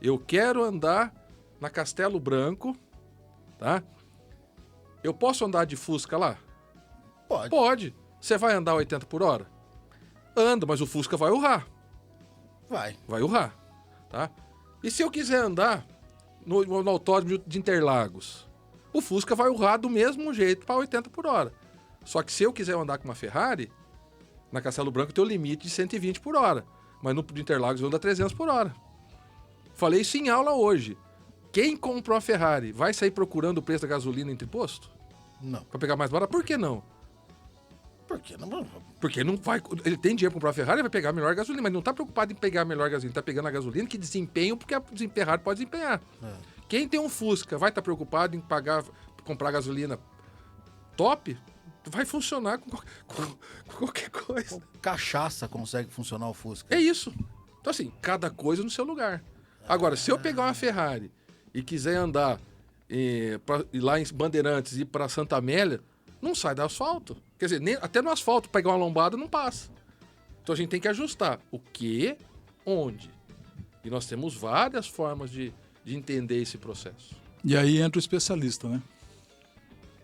Eu quero andar na Castelo Branco, tá? Eu posso andar de Fusca lá? Pode. Pode. Você vai andar 80 por hora? Anda, mas o Fusca vai urrar. Vai urrar, tá? E se eu quiser andar no autódromo de Interlagos? O Fusca vai urrar do mesmo jeito para 80 por hora. Só que se eu quiser andar com uma Ferrari, na Castelo Branco tem o limite de 120 por hora. Mas no de Interlagos eu ando a 300 por hora. Falei isso em aula hoje. Quem compra uma Ferrari vai sair procurando o preço da gasolina entre posto? Não. Para pegar mais barato? Por que não? Por que não? Porque não vai. Ele tem dinheiro para comprar uma Ferrari, vai pegar a melhor gasolina, mas não está preocupado em pegar a melhor gasolina, está pegando a gasolina que desempenha porque a Ferrari pode desempenhar. Quem tem um Fusca vai estar preocupado em comprar gasolina top? Vai funcionar com qualquer coisa. Cachaça consegue funcionar o Fusca. É isso. Então, assim, cada coisa no seu lugar. Agora, se eu pegar uma Ferrari e quiser andar ir lá em Bandeirantes e ir para Santa Amélia, não sai do asfalto. Quer dizer, até no asfalto pegar uma lombada não passa. Então a gente tem que ajustar o que, onde. E nós temos várias formas de entender esse processo. E aí entra o especialista, né?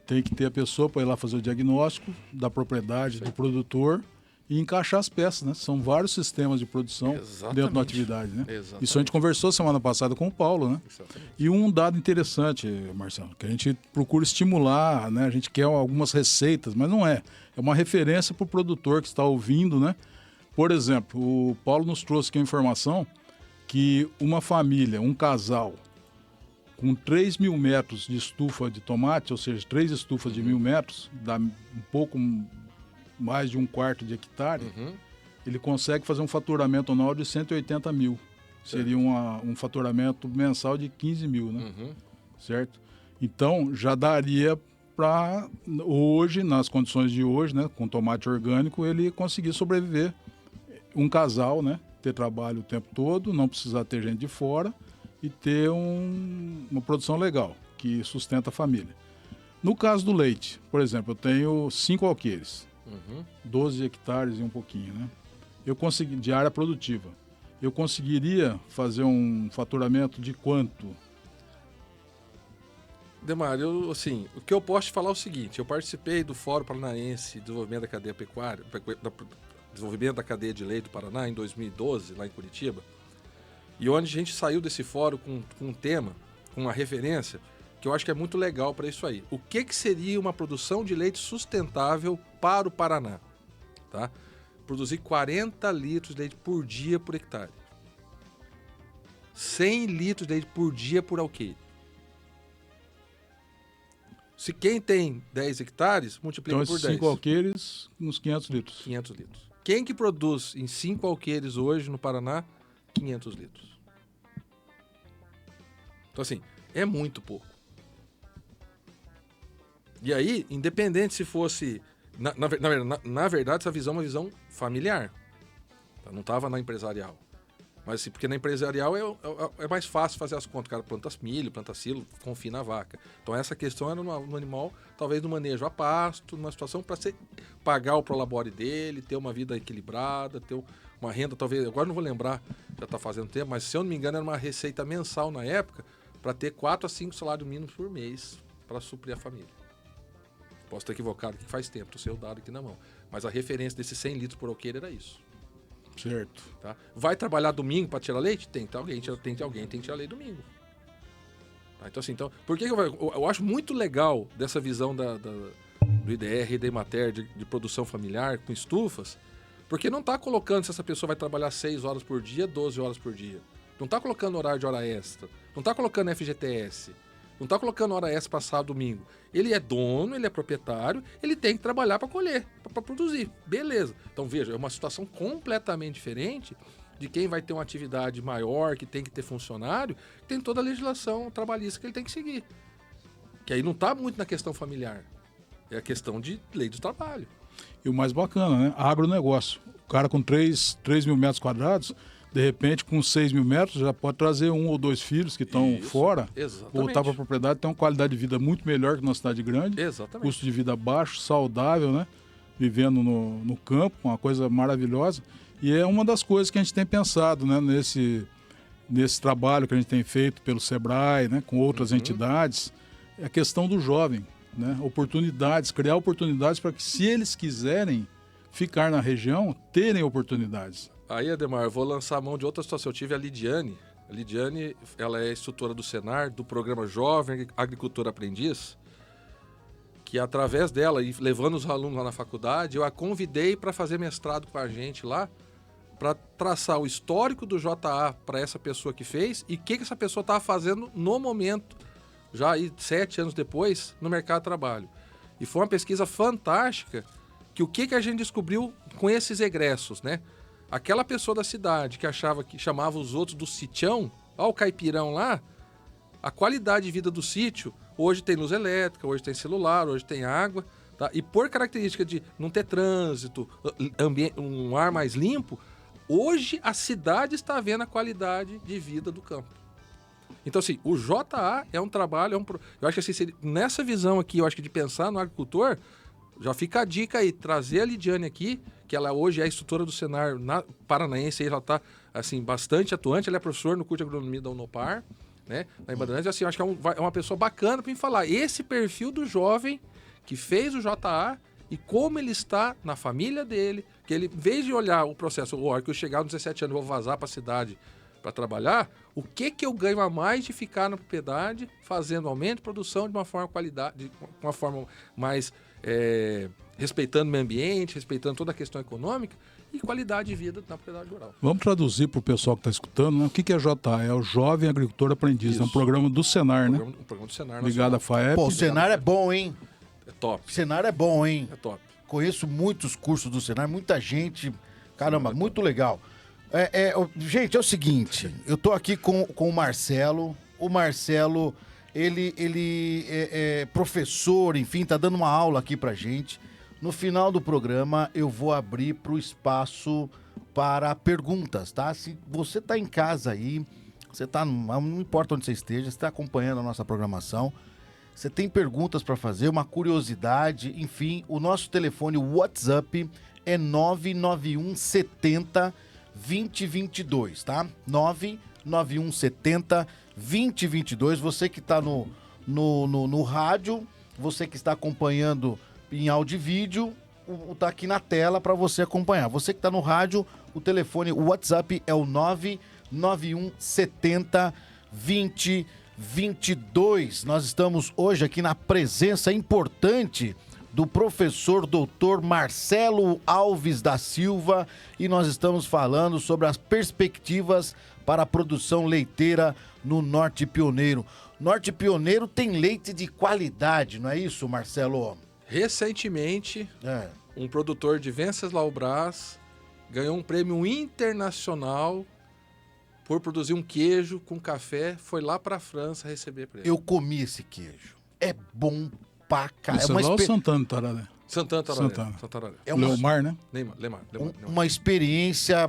Tem que ter a pessoa para ir lá fazer o diagnóstico da propriedade do produtor e encaixar as peças, né? São vários sistemas de produção dentro da atividade, né? Exatamente. Isso a gente conversou semana passada com o Paulo, né? Exatamente. E um dado interessante, Marcelo, que a gente procura estimular, né? A gente quer algumas receitas, mas não é. É uma referência para o produtor que está ouvindo, né? Por exemplo, o Paulo nos trouxe aqui a informação que uma família, um casal, com 3 mil metros de estufa de tomate, ou seja, 3 estufas de 1.000 metros, dá um pouco mais de 1/4 de hectare, ele consegue fazer um faturamento anual de 180 mil. Seria um faturamento mensal de 15 mil, né? Certo? Então, já daria para hoje, nas condições de hoje, né, com tomate orgânico, ele conseguir sobreviver. Um casal, né, ter trabalho o tempo todo, não precisar ter gente de fora e ter uma produção legal, que sustenta a família. No caso do leite, por exemplo, eu tenho 5 alqueires, 12 hectares e um pouquinho, né? Eu consegui, de área produtiva. Eu conseguiria fazer um faturamento de quanto? Demar, assim, o que eu posso te falar é o seguinte, eu participei do Fórum Paranaense de Desenvolvimento da Cadeia Pecuária, Desenvolvimento da Cadeia de Leite do Paraná, em 2012, lá em Curitiba, e onde a gente saiu desse fórum com um tema, com uma referência, que eu acho que é muito legal para isso aí. O que seria uma produção de leite sustentável para o Paraná? Tá? Produzir 40 litros de leite por dia por hectare. 100 litros de leite por dia por alqueire. Se quem tem 10 hectares, multiplica então, por 10. Então, 5 alqueires, uns 500 litros. 500 litros. Quem que produz em 5 alqueires hoje no Paraná? 500 litros. Então, assim, é muito pouco. E aí, independente se fosse... Na verdade, essa visão é uma visão familiar. Tá? Não estava na empresarial. Mas assim, porque na empresarial é mais fácil fazer as contas. O cara planta milho, planta silo, confina a vaca. Então essa questão era no animal, talvez no manejo a pasto, numa situação para pagar o prolabore dele, ter uma vida equilibrada, ter uma renda, talvez, agora não vou lembrar, já está fazendo tempo, mas se eu não me engano era uma receita mensal na época para ter 4 a 5 salários mínimos por mês para suprir a família. Posso estar equivocado, que faz tempo, estou sem o dado aqui na mão. Mas a referência desses 100 litros por alqueire era isso. Certo. Tá? Vai trabalhar domingo para tirar leite? Tem que alguém tem que tirar leite domingo. Tá? Então, assim, por que eu acho muito legal dessa visão do IDR e da Emater de produção familiar com estufas, porque não está colocando se essa pessoa vai trabalhar 6 horas por dia, 12 horas por dia. Não está colocando horário de hora extra. Não está colocando FGTS. Não está colocando hora extra para sábado, domingo. Ele é dono, ele é proprietário, ele tem que trabalhar para colher, para produzir. Beleza. Então, veja, é uma situação completamente diferente de quem vai ter uma atividade maior, que tem que ter funcionário, tem toda a legislação trabalhista que ele tem que seguir. Que aí não está muito na questão familiar. É a questão de lei do trabalho. E o mais bacana, né? Agronegócio. O cara com 3 mil metros quadrados, de repente, com 6 mil metros, já pode trazer 1 ou 2 filhos que estão fora, exatamente. Voltar para a propriedade, ter uma qualidade de vida muito melhor que numa cidade grande. Exatamente. Custo de vida baixo, saudável, né? Vivendo no campo, uma coisa maravilhosa. E é uma das coisas que a gente tem pensado, né? Nesse trabalho que a gente tem feito pelo Sebrae, né? Com outras entidades, é a questão do jovem, né? Oportunidades, criar oportunidades para que, se eles quiserem ficar na região, terem oportunidades. Aí, Ademar, eu vou lançar a mão de outra situação. Eu tive a Lidiane. A Lidiane, ela é instrutora do Senar, do programa Jovem Agricultor Aprendiz, que através dela, e levando os alunos lá na faculdade, eu a convidei para fazer mestrado com a gente lá, para traçar o histórico do JA para essa pessoa que fez e o que essa pessoa estava fazendo no momento, já aí 7 anos depois, no mercado de trabalho. E foi uma pesquisa fantástica, que o que a gente descobriu com esses egressos, né? Aquela pessoa da cidade que chamava os outros do sitião, ó o caipirão lá, a qualidade de vida do sítio, hoje tem luz elétrica, hoje tem celular, hoje tem água, tá? E por característica de não ter trânsito, um ar mais limpo, hoje a cidade está vendo a qualidade de vida do campo. Então, assim, o JA é um trabalho, eu acho que assim, nessa visão aqui, eu acho que de pensar no agricultor, já fica a dica aí, trazer a Lidiane aqui, que ela hoje é instrutora do Senar paranaense, ela está assim, bastante atuante, ela é professora no curso de agronomia da Unopar, né, na Embadranense, assim, eu acho que é uma pessoa bacana para me falar, esse perfil do jovem que fez o JA e como ele está na família dele, que ele, em vez de olhar o processo, a hora que eu chegar aos 17 anos, eu vou vazar para a cidade para trabalhar, o que eu ganho a mais de ficar na propriedade, fazendo aumento de produção de uma forma mais respeitando o meio ambiente, respeitando toda a questão econômica e qualidade de vida na propriedade rural. Vamos traduzir para o pessoal que está escutando, né? O que é JA? É o Jovem Agricultor Aprendiz, é um programa do Senar, né? Um programa do Senar. Ligado à FAEP. Pô, o Senar é bom, hein? É top. O Senar é bom, hein? É top. Conheço muitos cursos do Senar, muita gente. Caramba, muito legal. Gente, é o seguinte, eu tô aqui com o Marcelo. O Marcelo, ele é professor, enfim, tá dando uma aula aqui pra gente. No final do programa, eu vou abrir pro espaço para perguntas, tá? Se você tá em casa aí, você tá, não importa onde você esteja, você tá acompanhando a nossa programação, você tem perguntas para fazer, uma curiosidade, enfim, o nosso telefone WhatsApp é 99170 2022, tá? 99170 2022. Você que está no rádio, você que está acompanhando em áudio e vídeo, tá aqui na tela para você acompanhar. Você que está no rádio, o telefone, o WhatsApp é o 99170 2022. Nós estamos hoje aqui na presença importante do professor doutor Marcelo Alves da Silva e nós estamos falando sobre as perspectivas para a produção leiteira no Norte Pioneiro. Norte Pioneiro tem leite de qualidade, não é isso, Marcelo? Recentemente, um produtor de Venceslau-Braz ganhou um prêmio internacional por produzir um queijo com café, foi lá para a França receber prêmio. Eu comi esse queijo. É bom pra caramba. Isso é lá o Santana, Tararé. Santana Tararé. É uma, Leomar, né? Lemar. uma experiência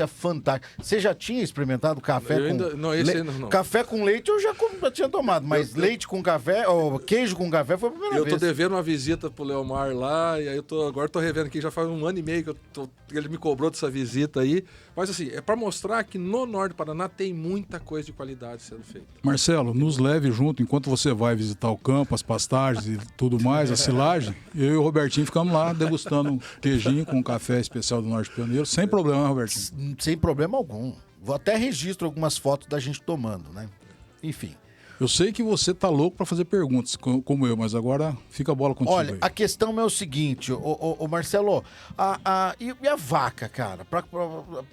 fantástica. Você já tinha experimentado café Eu ainda- não, esse ainda não. Café com leite eu já tinha tomado, mas leite com café, ou queijo com café foi a primeira Eu vez. tô devendo uma visita pro Leomar lá, e aí agora tô revendo aqui, já faz 1 ano e meio que ele me cobrou dessa visita aí. Mas assim, é para mostrar que no norte do Paraná tem muita coisa de qualidade sendo feita. Marcelo, nos leve junto enquanto você vai visitar o campo, as pastagens e tudo mais, a silagem. Eu e o Robertinho ficamos lá degustando um queijinho com um café especial do Norte Pioneiro. Sem problema, né, Robertinho? Sem problema algum. Vou até registro algumas fotos da gente tomando, né? Enfim. Eu sei que você tá louco para fazer perguntas, como eu, mas agora fica a bola contigo Olha, aí. a questão é o seguinte, ô Marcelo, e a vaca, cara?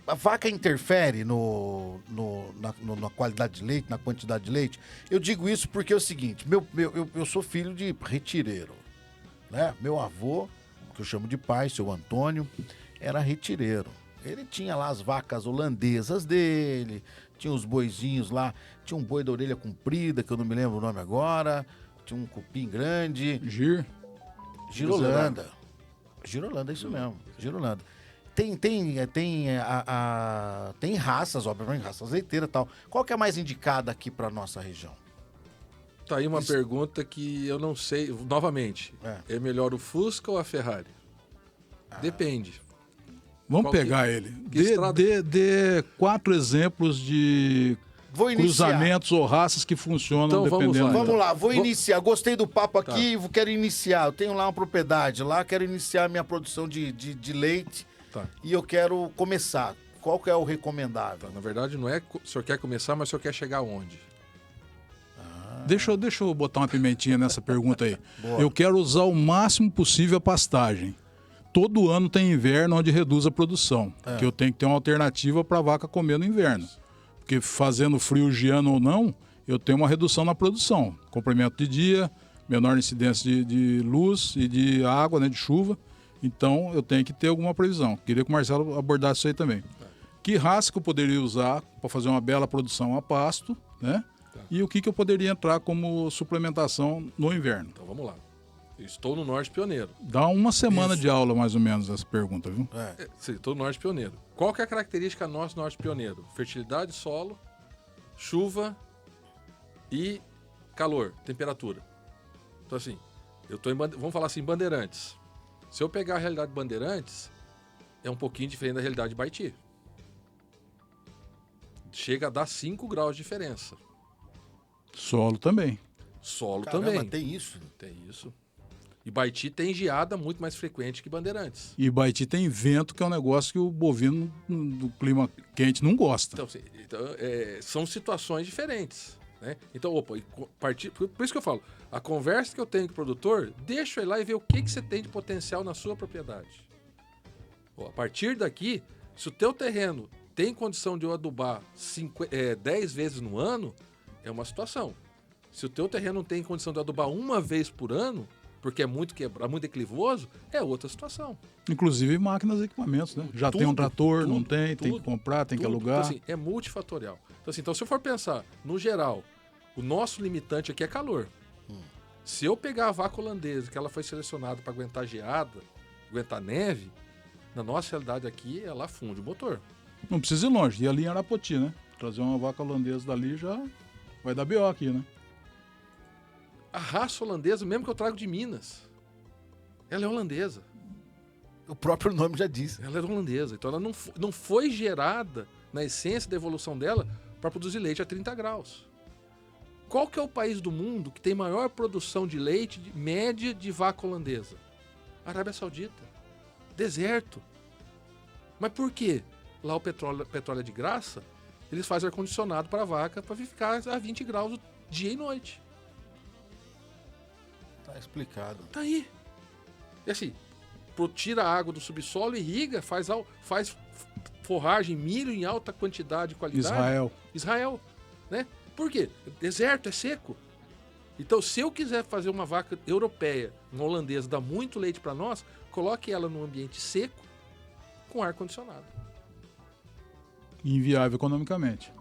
A vaca interfere na qualidade de leite, na quantidade de leite? Eu digo isso porque é o seguinte, eu sou filho de retireiro, né? Meu avô, que eu chamo de pai, seu Antônio, era retireiro. Ele tinha lá as vacas holandesas dele, tinha os boizinhos lá, tinha um boi da orelha comprida, que eu não me lembro o nome agora, tinha um cupim grande. Girolanda, é isso mesmo, Girolanda. Tem raças, obviamente, raças leiteiras e tal. Qual que é a mais indicada aqui pra nossa região? Tá aí uma pergunta que eu não sei, novamente, é melhor o Fusca ou a Ferrari? Depende. Vamos Qual pegar que- ele. que estrada- Dê 4 exemplos de Vou iniciar. cruzamentos ou raças que funcionam Então, vamos dependendo. lá. Vamos lá, vou iniciar. Gostei do papo Tá. aqui, quero iniciar. Eu tenho lá uma propriedade, lá quero iniciar a minha produção de leite Tá. e eu quero começar. Qual que é o recomendável? Na verdade, não é o senhor quer começar, mas o senhor quer chegar aonde? Deixa eu botar uma pimentinha nessa pergunta aí. Boa. Eu quero usar o máximo possível a pastagem. Todo ano tem inverno onde reduz a produção. Que eu tenho que ter uma alternativa para a vaca comer no inverno. Porque fazendo frio de ano ou não, eu tenho uma redução na produção. Comprimento de dia, menor incidência de luz e de água, né, de chuva. Então eu tenho que ter alguma previsão. Queria que o Marcelo abordasse isso aí também. Que raça que eu poderia usar para fazer uma bela produção a pasto, né? E o que eu poderia entrar como suplementação no inverno? Então vamos lá. Eu estou no Norte Pioneiro. Dá uma semana de aula, mais ou menos, essa pergunta, viu? Sim, estou no Norte Pioneiro. Qual que é a característica nossa do Norte Pioneiro? Fertilidade, solo, chuva e calor, temperatura. Então assim, eu tô vamos falar assim, Bandeirantes. Se eu pegar a realidade de Bandeirantes, é um pouquinho diferente da realidade de Baiti. Chega a dar 5 graus de diferença. Solo também. Solo Caramba, também. tem isso? Tem isso. E Baiti tem geada muito mais frequente que Bandeirantes. E Baiti tem vento, que é um negócio que o bovino do clima quente não gosta. Então, são situações diferentes. Né? Então, por isso que eu falo, a conversa que eu tenho com o produtor, deixa eu ir lá e ver o que você tem de potencial na sua propriedade. A partir daqui, se o teu terreno tem condição de eu adubar 10 vezes no ano, é uma situação. Se o teu terreno não tem condição de adubar uma vez por ano, porque é muito muito declivoso, é outra situação. Inclusive máquinas e equipamentos, né? Já tem um trator, não tem, tem que comprar, tem que alugar. Então, assim, é multifatorial. Então, se eu for pensar, no geral, o nosso limitante aqui é calor. Se eu pegar a vaca holandesa, que ela foi selecionada para aguentar geada, aguentar neve, na nossa realidade aqui, ela funde o motor. Não precisa ir longe. E ali em Arapoti, né? Trazer uma vaca holandesa dali já vai dar BO aqui, né? A raça holandesa, mesmo que eu trago de Minas, ela é holandesa. O próprio nome já diz. Ela é holandesa. Então ela não foi gerada, na essência da evolução dela, para produzir leite a 30 graus. Qual que é o país do mundo que tem maior produção de leite média de vaca holandesa? Arábia Saudita. Deserto. Mas por quê? Lá o petróleo é de graça, eles fazem ar-condicionado para a vaca para ficar a 20 graus dia e noite. Tá explicado. Tá aí. E assim, tira a água do subsolo, irriga, faz forragem, milho em alta quantidade e qualidade. Israel, né? Por quê? Deserto, é seco. Então, se eu quiser fazer uma vaca europeia, uma holandesa, dar muito leite para nós, coloque ela num ambiente seco, com ar-condicionado. Inviável economicamente.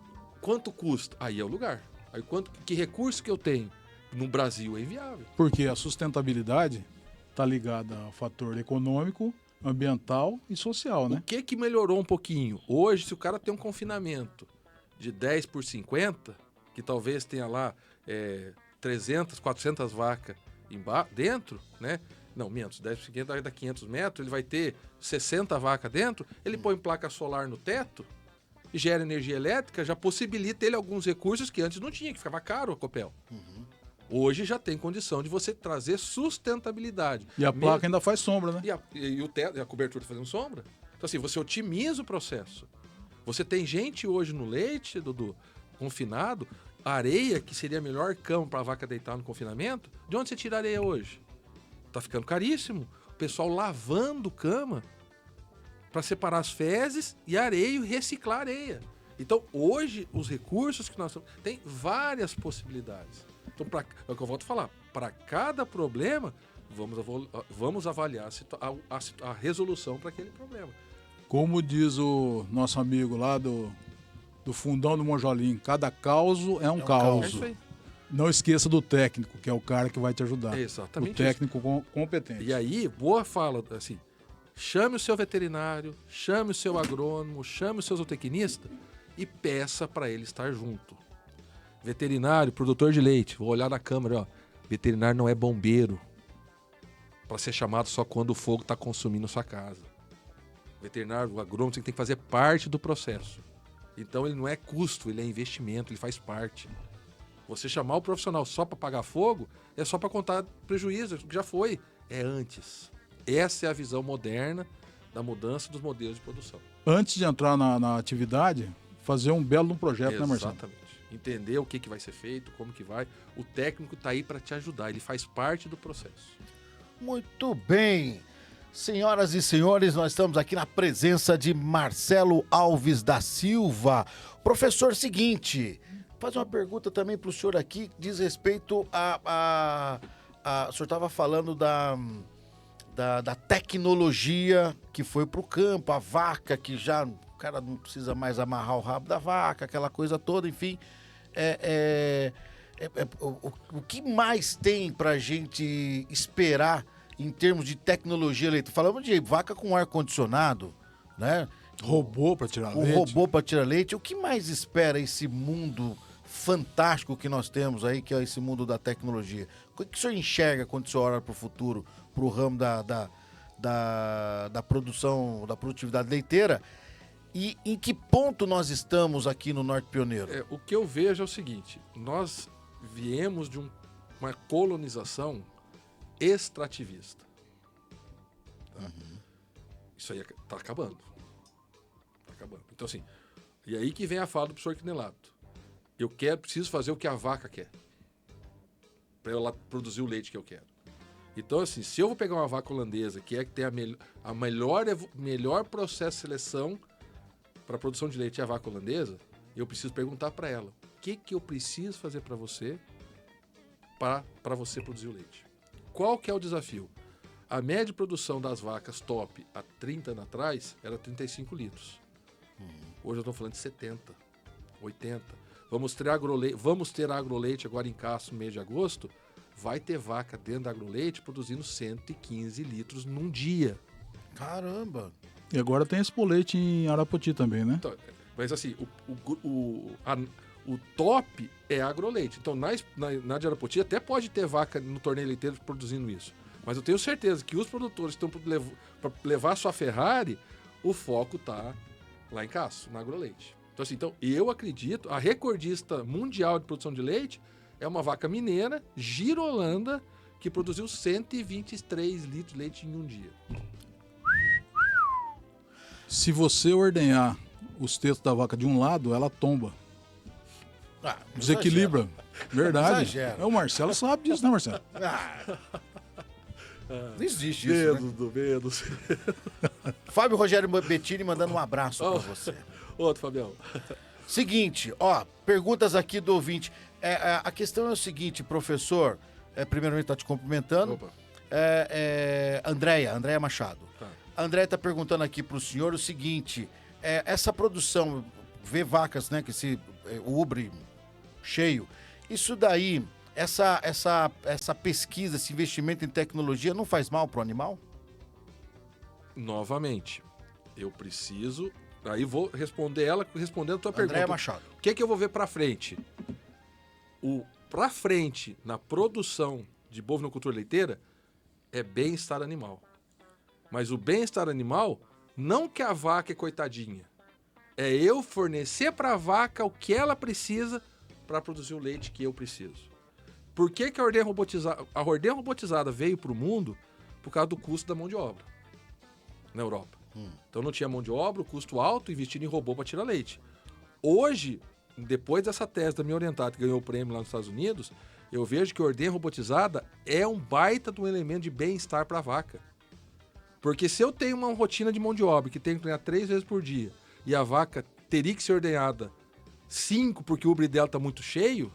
Quanto custa? Aí é o lugar. Que recurso que eu tenho? No Brasil é inviável. Porque a sustentabilidade está ligada ao fator econômico, ambiental e social, né? O que melhorou um pouquinho? Hoje, se o cara tem um confinamento de 10 por 50, que talvez tenha lá 300, 400 vacas dentro, né? Não, menos, 10 por 50 dá 500 metros, ele vai ter 60 vacas dentro, ele põe placa solar no teto, gera energia elétrica, já possibilita ele alguns recursos que antes não tinha, que ficava caro a Copel. Hoje já tem condição de você trazer sustentabilidade. E a placa ainda faz sombra, né? E o teto, e a cobertura fazendo sombra. Então, assim, você otimiza o processo. Você tem gente hoje no leite, Dudu, confinado, areia, que seria a melhor cama para a vaca deitar no confinamento. De onde você tira areia hoje? Tá ficando caríssimo. O pessoal lavando cama para separar as fezes e areia e reciclar a areia. Então, hoje, os recursos que nós temos, tem várias possibilidades. Então, é o que eu volto a falar. Para cada problema, vamos avaliar a resolução para aquele problema. Como diz o nosso amigo lá do fundão do Monjolim, cada causo é um caos. É isso aí. Não esqueça do técnico, que é o cara que vai te ajudar. Exatamente. O técnico competente. E aí, boa fala, assim, chame o seu veterinário, chame o seu agrônomo, chame o seu zootecnista e peça para ele estar junto. Veterinário, produtor de leite, vou olhar na câmera, ó. Veterinário não é bombeiro para ser chamado só quando o fogo está consumindo sua casa. Veterinário, o agrônomo tem que fazer parte do processo. Então ele não é custo, ele é investimento, ele faz parte. Você chamar o profissional só para pagar fogo é só para contar prejuízo, que já foi. É antes. Essa é a visão moderna da mudança dos modelos de produção. Antes de entrar na atividade, fazer um belo projeto, né, Marcelo? Exatamente. Entender o que vai ser feito, como que vai. O técnico está aí para te ajudar, ele faz parte do processo. Muito bem. Senhoras e senhores, nós estamos aqui na presença de Marcelo Alves da Silva. Professor, seguinte, fazer uma pergunta também para o senhor aqui, que diz respeito o senhor estava falando da tecnologia que foi para o campo, a vaca que já o cara não precisa mais amarrar o rabo da vaca, aquela coisa toda, enfim. O que mais tem para a gente esperar em termos de tecnologia leite? Falamos de vaca com ar-condicionado, né? Robô para tirar leite. Robô para tirar leite. O que mais espera esse mundo fantástico que nós temos aí, que é esse mundo da tecnologia? O que o senhor enxerga quando o senhor olha para o futuro, para o ramo da produção, da produtividade leiteira? E em que ponto nós estamos aqui no Norte Pioneiro? O que eu vejo é o seguinte, nós viemos de uma colonização extrativista. Tá? Isso aí está acabando. Tá acabando. Então, assim, e aí que vem a fala do professor Quinelato. Preciso fazer o que a vaca quer. Para ela produzir o leite que eu quero. Então, assim, se eu vou pegar uma vaca holandesa, que tem a melhor processo de seleção para a produção de leite é a vaca holandesa, eu preciso perguntar para ela, o que eu preciso fazer para você para você produzir o leite? Qual que é o desafio? A média de produção das vacas top há 30 anos atrás era 35 litros. Hoje eu estou falando de 70, 80. Vamos ter agroleite agora em Castro no mês de agosto. Vai ter vaca dentro da agroleite produzindo 115 litros num dia. Caramba! E agora tem esse leite em Arapoti também, né? Então, mas assim, o top é agroleite. Então, na de Arapoti até pode ter vaca no torneio leiteiro produzindo isso. Mas eu tenho certeza que os produtores estão para levar sua Ferrari, o foco está lá em Castro, na agroleite. Então, assim, eu acredito, a recordista mundial de produção de leite é uma vaca mineira, girolanda, que produziu 123 litros de leite em um dia. Se você ordenhar os tetos da vaca de um lado, ela tomba. Desequilibra. Verdade. Exagera. O Marcelo sabe disso, né, Marcelo? Não existe isso, né? Medos. Fábio Rogério Bettini mandando um abraço para você. Outro, Fabião. Seguinte, perguntas aqui do ouvinte. A questão é o seguinte, professor. Primeiramente, está te cumprimentando. Opa. Andréia Machado. Tá. A Andréia está perguntando aqui para o senhor o seguinte. Essa produção, ver vacas, né, que esse ubre cheio, isso daí essa pesquisa, esse investimento em tecnologia não faz mal pro animal? Novamente, eu preciso... Aí vou responder respondendo a tua André pergunta. Machado. O que eu vou ver para frente? Para frente, na produção de bovinocultura leiteira, é bem-estar animal. Mas o bem-estar animal, não que a vaca é coitadinha. É eu fornecer para a vaca o que ela precisa para produzir o leite que eu preciso. Por que a ordenha robotizada veio para o mundo? Por causa do custo da mão de obra na Europa. Então não tinha mão de obra, o custo alto, investindo em robô para tirar leite. Hoje, depois dessa tese da minha orientada, que ganhou o prêmio lá nos Estados Unidos, eu vejo que a ordenha robotizada é um baita de um elemento de bem-estar para a vaca. Porque se eu tenho uma rotina de mão de obra que tem que treinar 3 vezes por dia e a vaca teria que ser ordenhada 5 porque o ubre dela está muito cheio,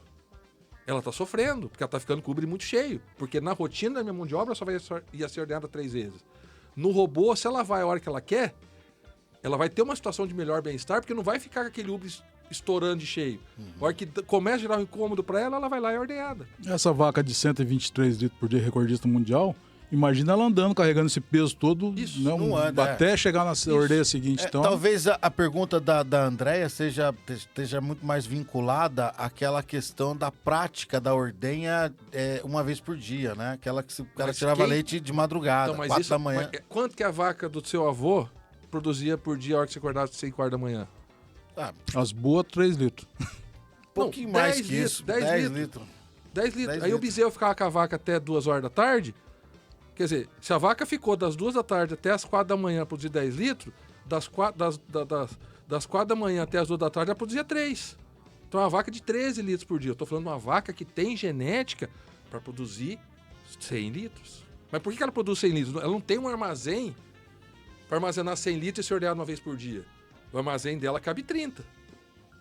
ela está sofrendo, porque ela está ficando com o ubre muito cheio. Porque na rotina da minha mão de obra ela ia ser ordenada 3 vezes. No robô, se ela vai a hora que ela quer, ela vai ter uma situação de melhor bem-estar, porque não vai ficar com aquele ubre estourando de cheio. A hora que começa a gerar um incômodo para ela, ela vai lá e é ordenhada. Essa vaca de 123 litros por dia, recordista mundial, imagina ela andando, carregando esse peso todo, Isso, né, não anda, até chegar na ordenha seguinte. Então, Talvez a pergunta da Andréia esteja muito mais vinculada àquela questão da prática da ordenha uma vez por dia, né? Aquela que o cara tirava leite de madrugada, Então, 4 da manhã. Quanto que a vaca do seu avô produzia por dia a hora que você acordava às 5 horas da manhã? as boas, 3 litros. Um pouquinho mais que isso, 10 litros. 10 litros. 10 Aí o litros. bezerro ficava com a vaca até 2 horas da tarde. Quer dizer, se a vaca ficou das 2 da tarde até as 4 da manhã a produzir 10 litros, das 4 da manhã até as 2 da tarde ela produzia 3. Então é uma vaca de 13 litros por dia. Eu tô falando de uma vaca que tem genética para produzir 100 litros. Mas por que ela produz 100 litros? Ela não tem um armazém para armazenar 100 litros e ser ordenhado uma vez por dia. O armazém dela cabe 30.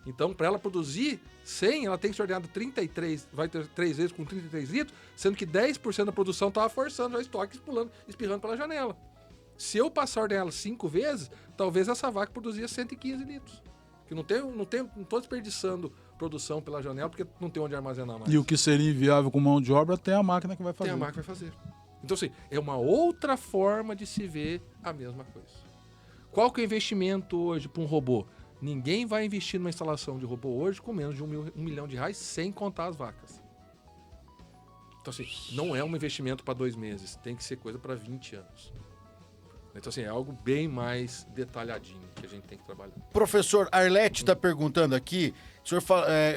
Então, para ela produzir 100, ela tem que ser ordenada 33, vai ter 3 vezes com 33 litros, sendo que 10% da produção estava forçando o estoque, espirrando pela janela. Se eu passar a ordenar ela 5 vezes, talvez essa vaca produzia 115 litros. Que não estou desperdiçando produção pela janela, porque não tem onde armazenar mais. E o que seria inviável com mão de obra, tem a máquina que vai fazer. Tem a máquina que vai fazer. Então, assim, é uma outra forma de se ver a mesma coisa. Qual que é o investimento hoje para um robô? Ninguém vai investir numa instalação de robô hoje com menos de R$1 milhão sem contar as vacas. Então, assim, não é um investimento para 2 meses. Tem que ser coisa para 20 anos. Então, assim, é algo bem mais detalhadinho que a gente tem que trabalhar. Professor Arlete está perguntando aqui, o senhor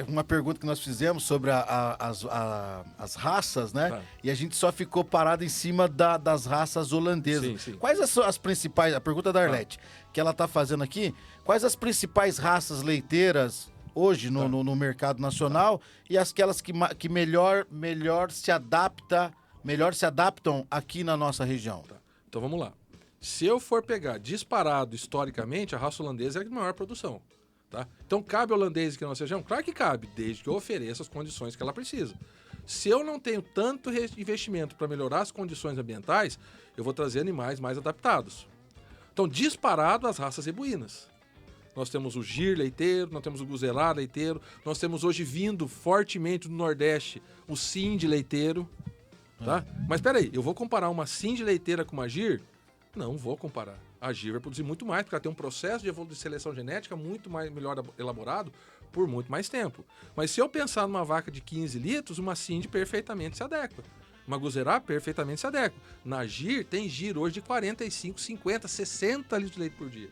uma pergunta que nós fizemos sobre as raças, né? Tá. E a gente só ficou parado em cima das raças holandesas. Sim, sim. Quais as principais, a pergunta da Arlete, que ela está fazendo aqui, quais as principais raças leiteiras hoje no mercado nacional e aquelas que melhor se adaptam aqui na nossa região? Tá. Então, vamos lá. Se eu for pegar disparado historicamente, a raça holandesa é a de maior produção. Tá? Então, cabe holandês aqui na nossa região? Claro que cabe, desde que eu ofereça as condições que ela precisa. Se eu não tenho tanto investimento para melhorar as condições ambientais, eu vou trazer animais mais adaptados. Então, disparado as raças zebuínas. Nós temos o gir leiteiro, nós temos o guzelá leiteiro, nós temos hoje vindo fortemente do Nordeste o sind leiteiro. Tá? Mas peraí, eu vou comparar uma sind leiteira com uma gir? Não vou comparar. A gir vai produzir muito mais, porque ela tem um processo de seleção genética muito melhor elaborado por muito mais tempo. Mas se eu pensar numa vaca de 15 litros, uma sind perfeitamente se adequa. Uma guzerá perfeitamente se adequa. Na gir, tem gir hoje de 45, 50, 60 litros de leite por dia.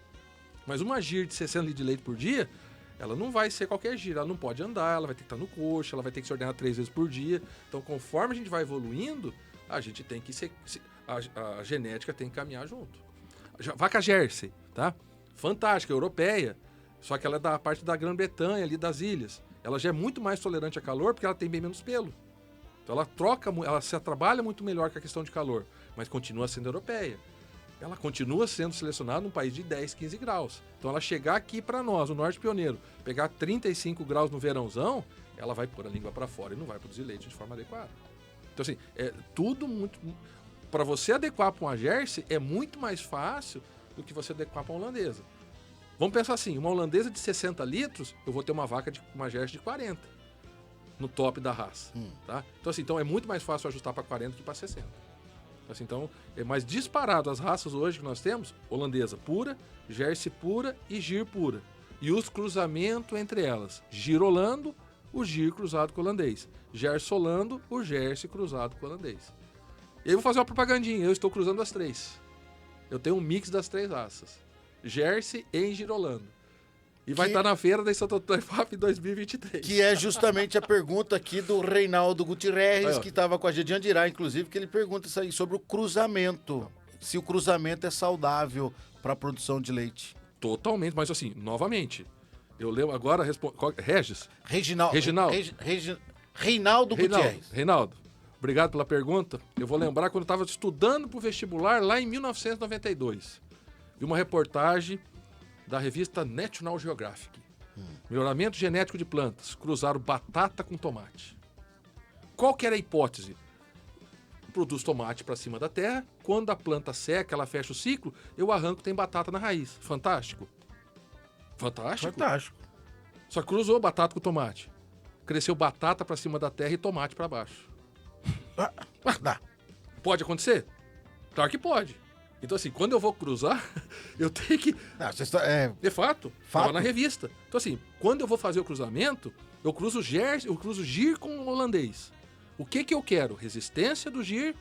Mas uma gir de 60 litros de leite por dia, ela não vai ser qualquer gir. Ela não pode andar, ela vai ter que estar no coxo, ela vai ter que se ordenar 3 vezes por dia. Então, conforme a gente vai evoluindo, a gente tem que a genética tem que caminhar junto. Vaca Jersey, tá? Fantástica, europeia, só que ela é da parte da Grã-Bretanha, ali das ilhas. Ela já é muito mais tolerante a calor porque ela tem bem menos pelo. Então ela se trabalha muito melhor com a questão de calor, mas continua sendo europeia. Ela continua sendo selecionada num país de 10, 15 graus. Então ela chegar aqui para nós, o Norte Pioneiro, pegar 35 graus no verãozão, ela vai pôr a língua para fora e não vai produzir leite de forma adequada. Então, assim, é tudo muito... Para você adequar para uma Jersey, é muito mais fácil do que você adequar para uma holandesa. Vamos pensar assim, uma holandesa de 60 litros, eu vou ter uma Jersey de 40. no top da raça. Tá? Então, assim, então é muito mais fácil ajustar para 40 do que para 60. Assim, então, é mais disparado as raças hoje que nós temos: holandesa pura, Jersey pura e Gir pura. E os cruzamentos entre elas: Gir Holando, o Gir cruzado com o holandês. Jersey Holando, o Jersey cruzado com o holandês. Eu vou fazer uma propagandinha: eu estou cruzando as 3. Eu tenho um mix das 3 raças: Jersey e Gir Holando. E vai estar na feira da Santo Antônio FAP em 2023. Que é justamente a pergunta aqui do Reinaldo Gutierrez, Aí, ó. que estava com a gente de Andirá, inclusive, que ele pergunta isso aí sobre o cruzamento. Se o cruzamento é saudável para a produção de leite. Totalmente, mas assim, novamente, eu lembro agora, Regis. Reinaldo Gutierrez. Reinaldo, obrigado pela pergunta. Eu vou lembrar quando eu estava estudando para o vestibular lá em 1992. Vi uma reportagem da revista National Geographic. Melhoramento genético de plantas. Cruzaram batata com tomate. Qual que era a hipótese? Produz tomate para cima da terra. Quando a planta seca, ela fecha o ciclo, eu arranco, tem batata na raiz. Fantástico? Fantástico. Fantástico. Só que cruzou batata com tomate. Cresceu batata para cima da terra e tomate para baixo. Dá. Pode acontecer? Claro que pode. Então, assim, quando eu vou cruzar, eu tenho que... Não, você está, é, De fato. Fato. Tava na revista. Então, assim, quando eu vou fazer o cruzamento, eu cruzo Gir com o holandês. O que eu quero? Resistência do Gir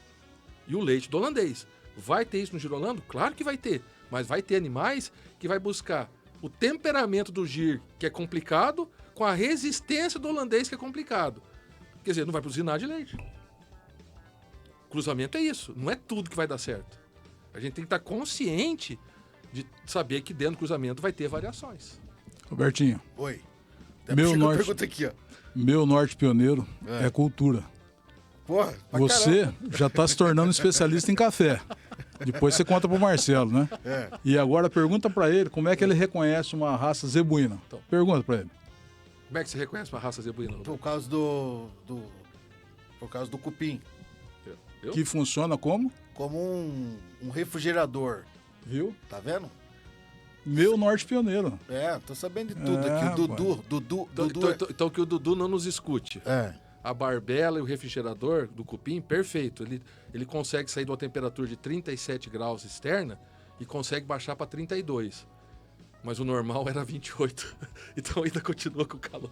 e o leite do holandês. Vai ter isso no Gir Holando? Claro que vai ter. Mas vai ter animais que vai buscar o temperamento do Gir, que é complicado, com a resistência do holandês, que é complicado. Quer dizer, não vai produzir nada de leite. Cruzamento é isso. Não é tudo que vai dar certo. A gente tem que estar consciente de saber que dentro do cruzamento vai ter variações. Robertinho, Oi. Meu Chegou a norte. pergunta aqui, ó. meu norte pioneiro é cultura. Porra, pra Você caramba. já está se tornando especialista em café. Depois você conta pro Marcelo, né? E agora pergunta para ele como é que ele reconhece uma raça zebuína. Então. Pergunta para ele. Como é que você reconhece uma raça zebuína? Por causa por causa do cupim. Eu? Que funciona como? Como um refrigerador. Viu? Tá vendo? Meu norte pioneiro. É, tô sabendo de tudo É, aqui. O Dudu Então que o Dudu não nos escute. é. A barbela e o refrigerador do cupim, perfeito. Ele consegue sair de uma temperatura de 37 graus externa e consegue baixar para 32. Mas o normal era 28. Então ainda continua com calor.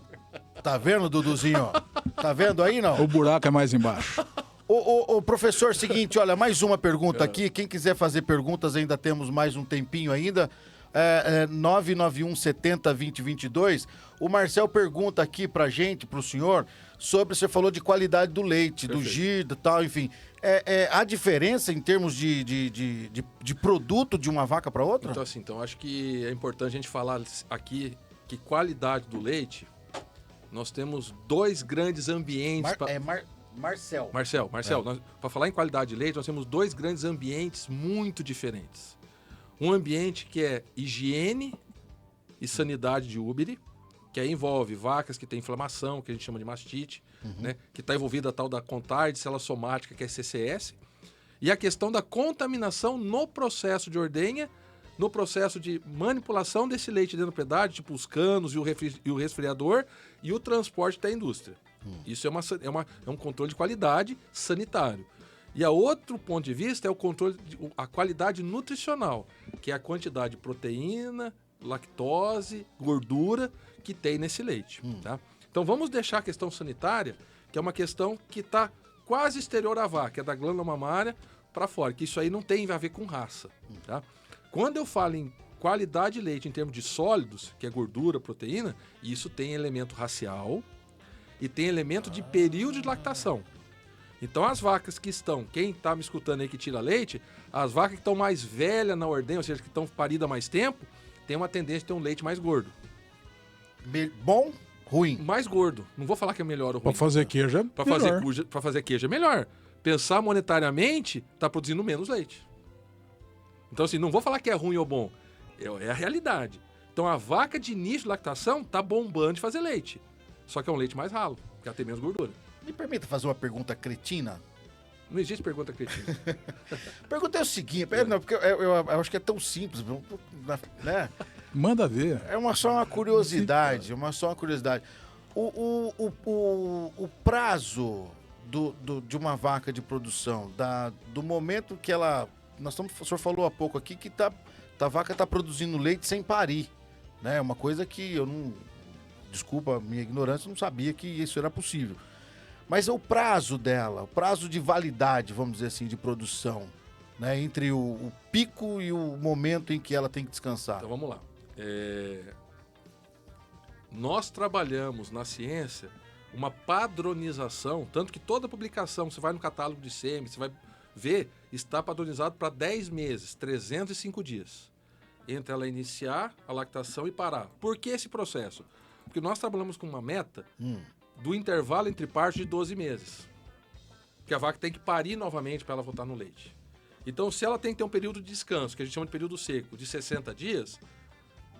Tá vendo, Duduzinho? Tá vendo aí, não? O buraco é mais embaixo. Ô, professor, seguinte, olha, mais uma pergunta aqui. Quem quiser fazer perguntas, ainda temos mais um tempinho ainda. 991 70 20 22. O Marcel pergunta aqui pra gente, pro senhor, sobre, você falou de qualidade do leite, do gir, e tal, enfim. A diferença em termos de produto de uma vaca para outra? Então, assim, acho que é importante a gente falar aqui que qualidade do leite, nós temos 2 grandes ambientes. Marcel. Marcel, para falar em qualidade de leite, nós temos 2 grandes ambientes muito diferentes. Um ambiente que é higiene e sanidade de úbere, que aí envolve vacas que têm inflamação, que a gente chama de mastite, né? Que está envolvida a tal da contagem de célula somática, que é CCS, e a questão da contaminação no processo de ordenha, no processo de manipulação desse leite dentro do pedágio, tipo os canos e o resfriador, e o transporte da indústria. Isso é um controle de qualidade sanitário. E a outro ponto de vista é o controle a qualidade nutricional, que é a quantidade de proteína, lactose, gordura que tem nesse leite. Tá? Então vamos deixar a questão sanitária, que é uma questão que está quase exterior à vaca, é da glândula mamária para fora, que isso aí não tem a ver com raça. Tá? Quando eu falo em qualidade de leite em termos de sólidos, que é gordura, proteína, isso tem elemento racial e tem elemento de período de lactação. Então as vacas que estão, quem está me escutando aí que tira leite, as vacas que estão mais velhas na ordenha, ou seja, que estão paridas há mais tempo, tem uma tendência a ter um leite mais gordo. Bom, ruim. Mais gordo. Não vou falar que é melhor ou ruim. Para fazer queijo é melhor. Para fazer queijo é melhor. Pensar monetariamente, está produzindo menos leite. Então assim, não vou falar que é ruim ou bom. É a realidade. Então a vaca de início de lactação está bombando de fazer leite. Só que é um leite mais ralo, porque ela tem menos gordura. Me permita fazer uma pergunta cretina? Não existe pergunta cretina. Pergunta é o seguinte, não, porque eu acho que é tão simples, né? Manda ver. Só uma curiosidade, só uma curiosidade. O prazo de uma vaca de produção, do momento que ela... O senhor falou há pouco aqui que a vaca está produzindo leite sem parir, né? Uma coisa que eu não... Desculpa a minha ignorância, eu não sabia que isso era possível. Mas é o prazo dela, o prazo de validade, vamos dizer assim, de produção, né? Entre o pico e o momento em que ela tem que descansar. Então vamos lá. Nós trabalhamos na ciência uma padronização, tanto que toda publicação, você vai no catálogo de SEMI, você vai ver, está padronizado para 10 meses, 305 dias, entre ela iniciar a lactação e parar. Por que esse processo? Porque nós trabalhamos com uma meta do intervalo entre partos de 12 meses. Porque a vaca tem que parir novamente para ela voltar no leite. Então, se ela tem que ter um período de descanso, que a gente chama de período seco, de 60 dias,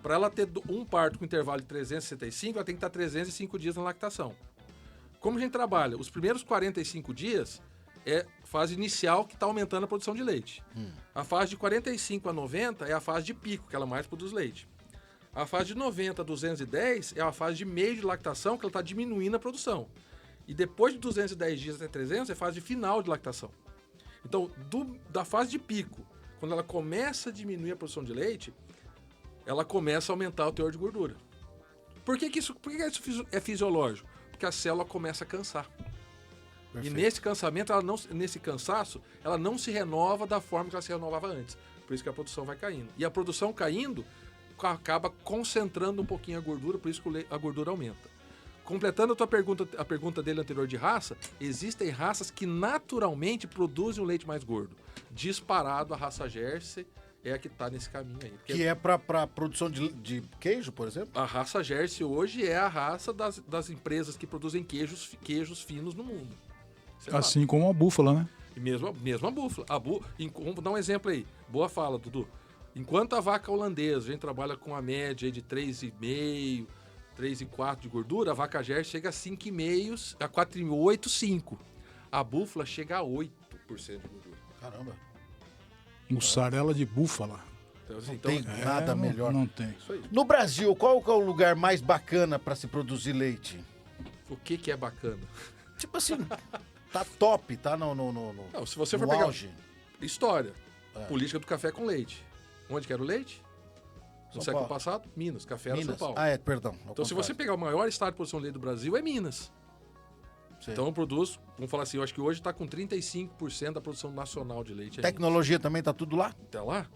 para ela ter um parto com intervalo de 365, ela tem que estar 305 dias na lactação. Como a gente trabalha, os primeiros 45 dias é fase inicial que está aumentando a produção de leite. A fase de 45 a 90 é a fase de pico, que ela mais produz leite. A fase de 90 a 210 é a fase de meio de lactação, que ela está diminuindo a produção. E depois de 210 dias até 300 é a fase de final de lactação. Então, da fase de pico, quando ela começa a diminuir a produção de leite, ela começa a aumentar o teor de gordura. Por que isso é fisiológico? Porque a célula começa a cansar. Perfeito. E nesse cansamento, nesse cansaço, ela não se renova da forma que ela se renovava antes. Por isso que a produção vai caindo. E a produção caindo acaba concentrando um pouquinho a gordura, por isso que a gordura aumenta. Completando a pergunta dele anterior de raça, existem raças que naturalmente produzem um leite mais gordo. Disparado, a raça Jersey é a que está nesse caminho aí. Que é para produção de queijo, por exemplo? A raça Jersey hoje é a raça das empresas que produzem queijos finos no mundo. Assim como a búfala, né? E mesmo a búfala. Vamos dar um exemplo aí. Boa fala, Dudu. Enquanto a vaca holandesa, a gente trabalha com a média de 3,5, 3,4 de gordura, a vaca Jersey chega a 5,5, a 4,8, 5. A búfala chega a 8% de gordura. Caramba. Mussarela de búfala. Então, não tem nada melhor. Não tem. Isso aí. No Brasil, qual que é o lugar mais bacana para se produzir leite? O que é bacana? Tipo assim, tá top, tá no Não, se você no for pegar auge. história, política do café com leite. Onde que era o leite? No século passado, Minas. Café era São Paulo. Perdão. Então, se você pegar o maior estado de produção de leite do Brasil, é Minas. Sim. Então, produz, vamos falar assim, eu acho que hoje está com 35% da produção nacional de leite. Tecnologia também tá tudo lá? Até lá.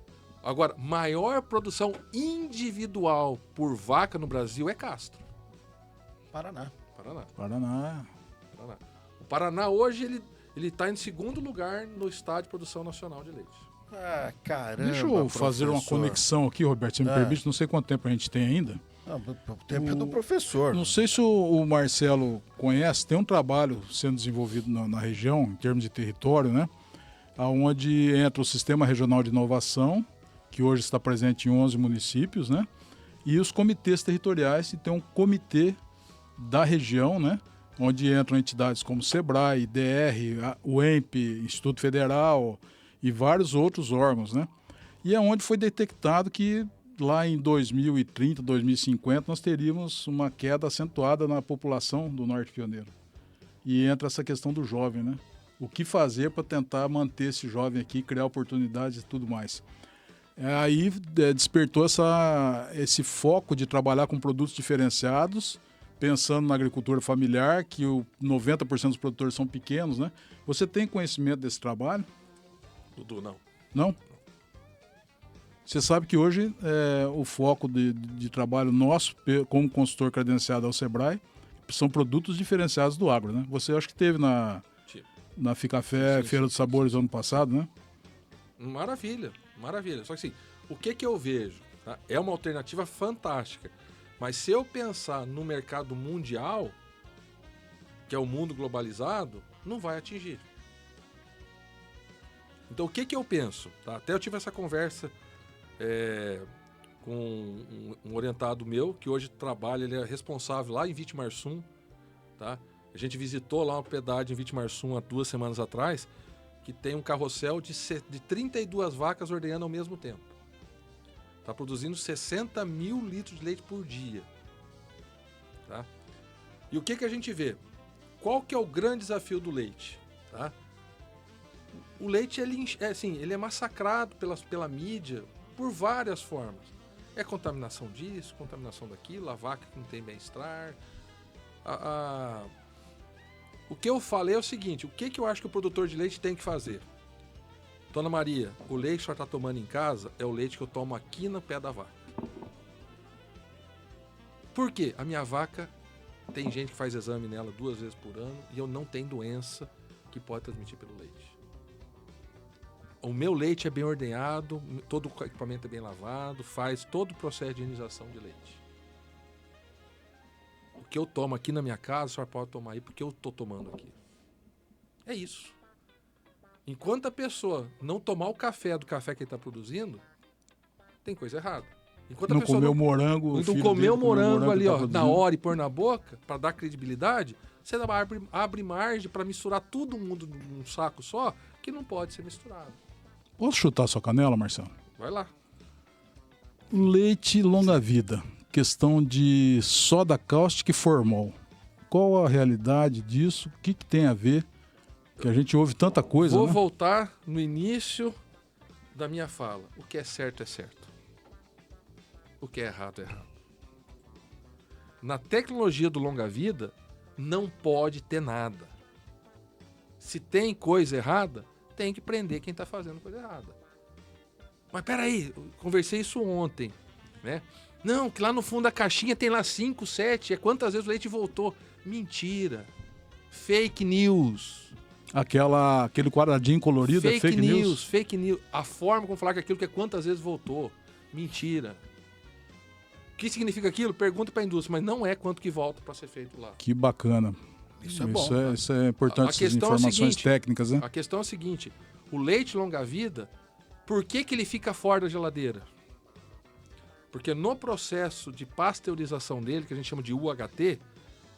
Agora, maior produção individual por vaca no Brasil é Castro. Paraná. O Paraná hoje ele está em segundo lugar no estado de produção nacional de leite. Ah, caramba. Deixa eu fazer uma conexão aqui, Roberto, se me permite. Não sei quanto tempo a gente tem ainda. O tempo é do professor. Não sei se o Marcelo conhece, tem um trabalho sendo desenvolvido na região, em termos de território, né? Onde entra o Sistema Regional de Inovação, que hoje está presente em 11 municípios, né? E os comitês territoriais, e tem um comitê da região, né? Onde entram entidades como SEBRAE, IDR, o EMP, Instituto Federal e vários outros órgãos, né? E é onde foi detectado que lá em 2030, 2050, nós teríamos uma queda acentuada na população do Norte Pioneiro. E entra essa questão do jovem, né? O que fazer para tentar manter esse jovem aqui, criar oportunidades e tudo mais. Aí despertou esse foco de trabalhar com produtos diferenciados, pensando na agricultura familiar, que 90% dos produtores são pequenos, né? Você tem conhecimento desse trabalho? Dudu, não. Não? Você sabe que hoje o foco de trabalho nosso, como consultor credenciado ao SEBRAE, são produtos diferenciados do agro, né? Você acho que teve na Ficafé, Feira dos Sabores, ano passado, né? Maravilha. Só que assim, o que eu vejo? Tá? É uma alternativa fantástica. Mas se eu pensar no mercado mundial, que é o mundo globalizado, não vai atingir. Então, o que eu penso? Tá? Até eu tive essa conversa com um orientado meu, que hoje trabalha, ele é responsável lá em Vitimarsum. Tá? A gente visitou lá uma propriedade em Vitimarsum há 2 semanas atrás, que tem um carrossel de 32 vacas ordenhando ao mesmo tempo. Está produzindo 60 mil litros de leite por dia. Tá? E o que a gente vê? Qual que é o grande desafio do leite? Tá? O leite ele é massacrado pela mídia por várias formas. É contaminação disso, contaminação daquilo, a vaca que não tem bem-estar. O que eu falei é o seguinte, o que eu acho que o produtor de leite tem que fazer? Dona Maria, o leite que a senhora está tomando em casa é o leite que eu tomo aqui no pé da vaca. Por quê? A minha vaca, tem gente que faz exame nela 2 vezes por ano e eu não tenho doença que pode transmitir pelo leite. O meu leite é bem ordenhado, todo o equipamento é bem lavado, faz todo o processo de higienização de leite. O que eu tomo aqui na minha casa, a senhora pode tomar aí porque eu estou tomando aqui. É isso. Enquanto a pessoa não tomar o café do café que ele está produzindo, tem coisa errada. Enquanto Não a pessoa comeu morango, não comer o morango ali, que tá ó, na produzindo. hora e pôr na boca, para dar credibilidade, você abre margem para misturar todo mundo num saco só, que não pode ser misturado. Posso chutar sua canela, Marcelo? Vai lá. Leite longa-vida. Questão de soda cáustica e formol. Qual a realidade disso? O que tem a ver? Que a gente ouve tanta coisa, Vou né? voltar no início da minha fala. O que é certo é certo. O que é errado é errado. Na tecnologia do longa-vida, não pode ter nada. Se tem coisa errada, tem que prender quem está fazendo coisa errada. Mas peraí, eu conversei isso ontem, né? Não, que lá no fundo da caixinha tem lá 5, 7, é quantas vezes o leite voltou. Mentira. Fake news. Aquele quadradinho colorido é fake news. Fake news. A forma como falar que aquilo que é quantas vezes voltou. Mentira. O que significa aquilo? Pergunta para a indústria, mas não é quanto que volta para ser feito lá. Que bacana. Isso é bom. Isso é importante, essas questão é a informações seguinte, técnicas, né? A questão é a seguinte, o leite longa-vida, por que ele fica fora da geladeira? Porque no processo de pasteurização dele, que a gente chama de UHT,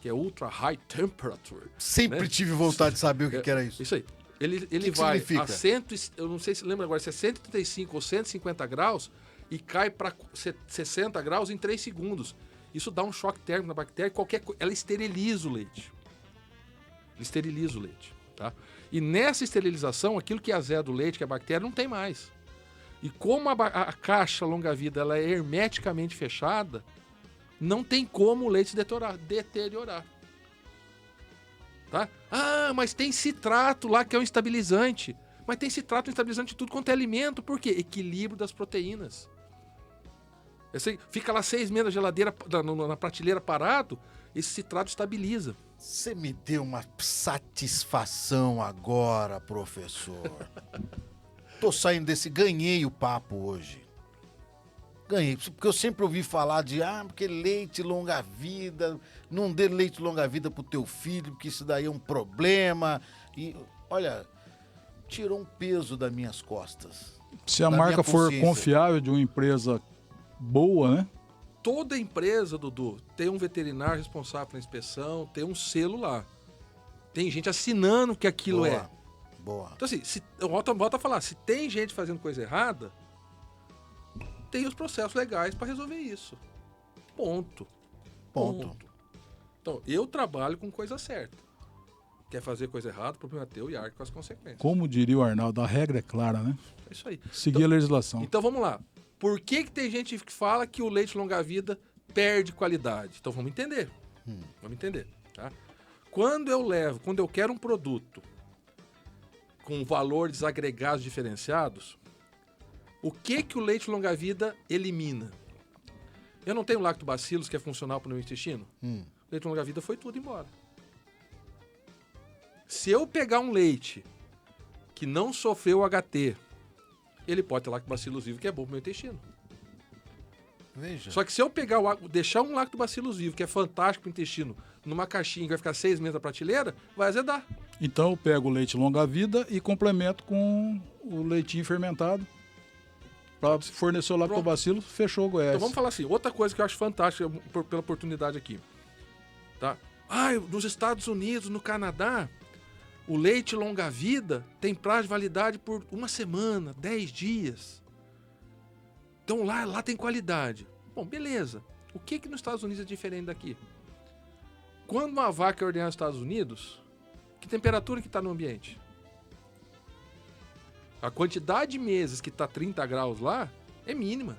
que é Ultra High Temperature. Sempre né? tive vontade de saber o que era isso. Isso aí. Ele que vai significa? a eu não sei se lembra agora, se é 135 ou 150 graus e cai para 60 graus em 3 segundos. Isso dá um choque térmico na bactéria, ela esteriliza o leite. Tá? E nessa esterilização, aquilo que azeda o leite, que é a bactéria, não tem mais. E como a caixa longa-vida ela é hermeticamente fechada, não tem como o leite se deteriorar. Tá? Ah, mas tem citrato lá que é um estabilizante. Mas tem citrato e estabilizante de tudo quanto é alimento. Por quê? Equilíbrio das proteínas. Fica lá 6 meses na geladeira, na prateleira parado, esse citrato estabiliza. Você me deu uma satisfação agora, professor. Tô saindo ganhei o papo hoje. Ganhei, porque eu sempre ouvi falar de, porque leite longa-vida, não dê leite longa-vida pro teu filho, porque isso daí é um problema. E, olha, tirou um peso das minhas costas. Se a da marca minha for consciência. confiável de uma empresa boa, né? Toda empresa, Dudu, tem um veterinário responsável pela inspeção, tem um selo lá. Tem gente assinando que aquilo é. Boa. Então, assim, eu volto a falar, se tem gente fazendo coisa errada, tem os processos legais para resolver isso. Ponto. Então, eu trabalho com coisa certa. Quer fazer coisa errada, o problema é teu e arque com as consequências. Como diria o Arnaldo, a regra é clara, né? É isso aí. Seguir a legislação. Então, vamos lá. Por que tem gente que fala que o leite longa-vida perde qualidade? Então, vamos entender. Vamos entender, tá? Quando eu quero um produto com valores agregados diferenciados, o que o leite longa-vida elimina? Eu não tenho lactobacilos que é funcional para o meu intestino? O leite longa-vida foi tudo embora. Se eu pegar um leite que não sofreu HT, ele pode ter lactobacillus vivo que é bom para o meu intestino. Veja. Só que se eu deixar um lactobacillus vivo que é fantástico para o intestino numa caixinha que vai ficar 6 meses na prateleira, vai azedar. Então eu pego o leite longa-vida e complemento com o leitinho fermentado para fornecer o lactobacillus, fechou o Goiás. Então vamos falar assim, outra coisa que eu acho fantástica pela oportunidade aqui. Tá? Nos Estados Unidos, no Canadá, o leite longa-vida tem prazo de validade por 1 semana, 10 dias. Então lá tem qualidade. Bom, beleza. O que nos Estados Unidos é diferente daqui? Quando uma vaca é ordenhada nos Estados Unidos, que temperatura que está no ambiente? A quantidade de meses que está 30 graus lá é mínima.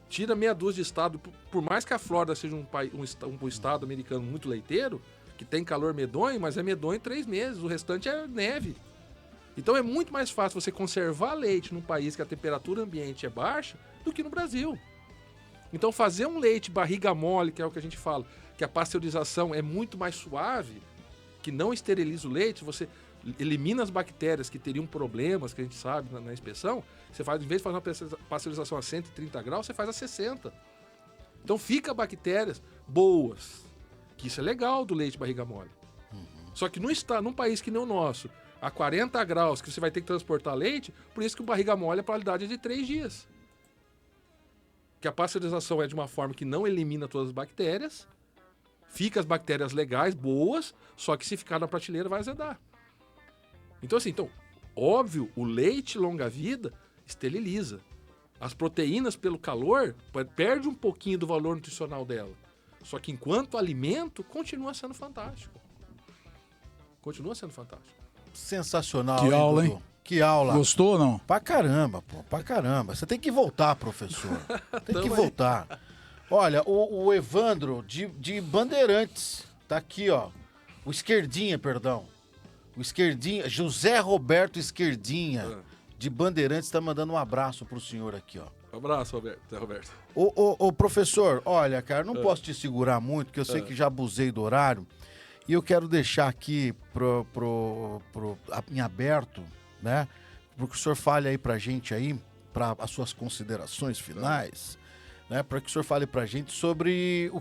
Tira meia dúzia de estado, por mais que a Flórida seja um estado americano muito leiteiro, que tem calor medonho, mas é medonho em 3 meses, o restante é neve. Então é muito mais fácil você conservar leite num país que a temperatura ambiente é baixa do que no Brasil. Então fazer um leite barriga mole, que é o que a gente fala, que a pasteurização é muito mais suave, que não esteriliza o leite, você elimina as bactérias que teriam problemas, que a gente sabe na inspeção, você faz, em vez de fazer uma pasteurização a 130 graus, você faz a 60. Então fica bactérias boas, que isso é legal do leite barriga mole. Só que num país que nem o nosso, a 40 graus, que você vai ter que transportar leite, por isso que o barriga mole, a validade é de 3 dias. Que a pasteurização é de uma forma que não elimina todas as bactérias, fica as bactérias legais, boas, só que se ficar na prateleira vai azedar. Então assim, óbvio, o leite longa-vida esteriliza. As proteínas, pelo calor, perde um pouquinho do valor nutricional dela. Só que enquanto alimento, continua sendo fantástico. Continua sendo fantástico. Sensacional. Que aula, hein? Que aula. Gostou ou não? Pra caramba, pô. Pra caramba. Você tem que voltar, professor. Tem que voltar. Olha, o Evandro, de Bandeirantes, tá aqui, ó. O Esquerdinha, perdão. O Esquerdinha, José Roberto Esquerdinha, de Bandeirantes, tá mandando um abraço pro senhor aqui, ó. Um abraço, Zé Roberto. Ô, professor, olha, cara, não posso te segurar muito, porque eu sei que já abusei do horário. E eu quero deixar aqui em aberto, né? Para que o senhor fale aí pra gente aí, para as suas considerações finais, né? Para que o senhor fale pra gente sobre o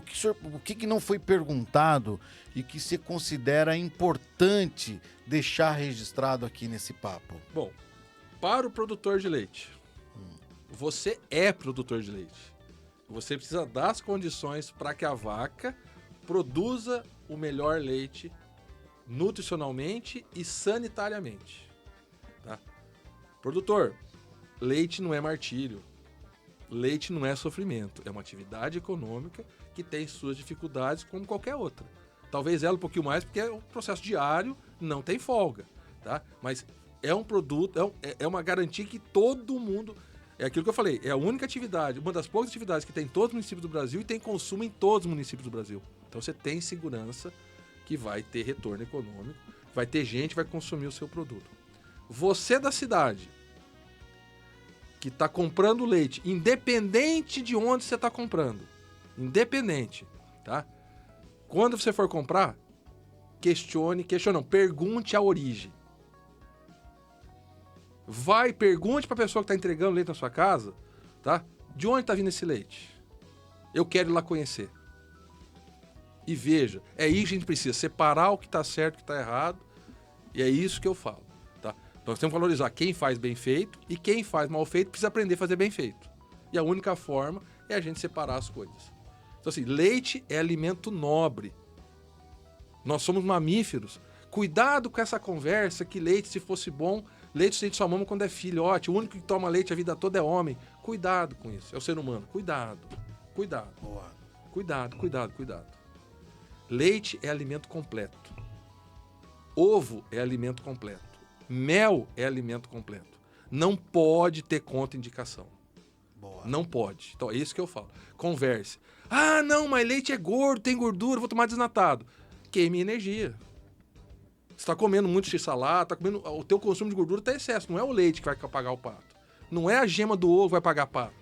que não foi perguntado e que você considera importante deixar registrado aqui nesse papo. Bom, para o produtor de leite, você é produtor de leite. Você precisa dar as condições para que a vaca produza o melhor leite nutricionalmente e sanitariamente. Tá? Produtor, leite não é martírio. Leite não é sofrimento. É uma atividade econômica que tem suas dificuldades como qualquer outra. Talvez ela um pouquinho mais porque é um processo diário, não tem folga. Tá? Mas é um produto, é uma garantia que todo mundo... É aquilo que eu falei, é a única atividade, uma das poucas atividades que tem em todos os municípios do Brasil e tem consumo em todos os municípios do Brasil. Então você tem segurança que vai ter retorno econômico, vai ter gente que vai consumir o seu produto. Você da cidade, que está comprando leite, independente de onde você está comprando, independente, tá? Quando você for comprar, pergunte a origem. Pergunte para a pessoa que está entregando leite na sua casa, tá? De onde está vindo esse leite? Eu quero ir lá conhecer. E veja, é isso que a gente precisa, separar o que está certo e o que está errado, e é isso que eu falo, tá? Nós temos que valorizar quem faz bem feito e quem faz mal feito precisa aprender a fazer bem feito. E a única forma é a gente separar as coisas. Então assim, leite é alimento nobre. Nós somos mamíferos. Cuidado com essa conversa que leite, se fosse bom, leite a gente só mama quando é filhote, o único que toma leite a vida toda é homem. Cuidado com isso, é o ser humano. Cuidado. Boa. Cuidado. Leite é alimento completo. Ovo é alimento completo. Mel é alimento completo. Não pode ter contraindicação. Boa. Não pode. Então é isso que eu falo. Converse. Ah, não, mas leite é gordo, tem gordura, vou tomar desnatado. Queime energia. Você está comendo muito x-salada, o teu consumo de gordura está em excesso. Não é o leite que vai pagar o pato. Não é a gema do ovo que vai pagar pato.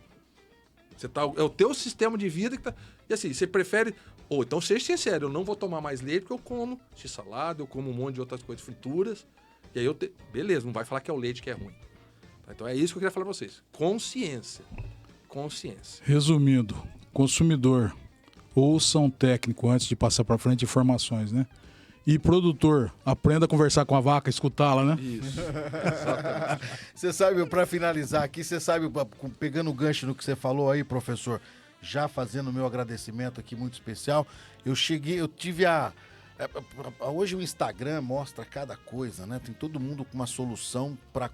É o teu sistema de vida que tá... E assim, você prefere... então seja sincero, eu não vou tomar mais leite porque eu como x-salada, eu como um monte de outras coisas, frituras. E aí beleza, não vai falar que é o leite que é ruim. Então é isso que eu queria falar para vocês. Consciência. Resumindo, consumidor, ouça um técnico antes de passar para frente informações, né? E produtor, aprenda a conversar com a vaca, escutá-la, né? Isso, exatamente. Você sabe, para finalizar aqui, você sabe, pegando o gancho no que você falou aí, professor, já fazendo o meu agradecimento aqui muito especial, hoje o Instagram mostra cada coisa, né? Tem todo mundo com uma solução para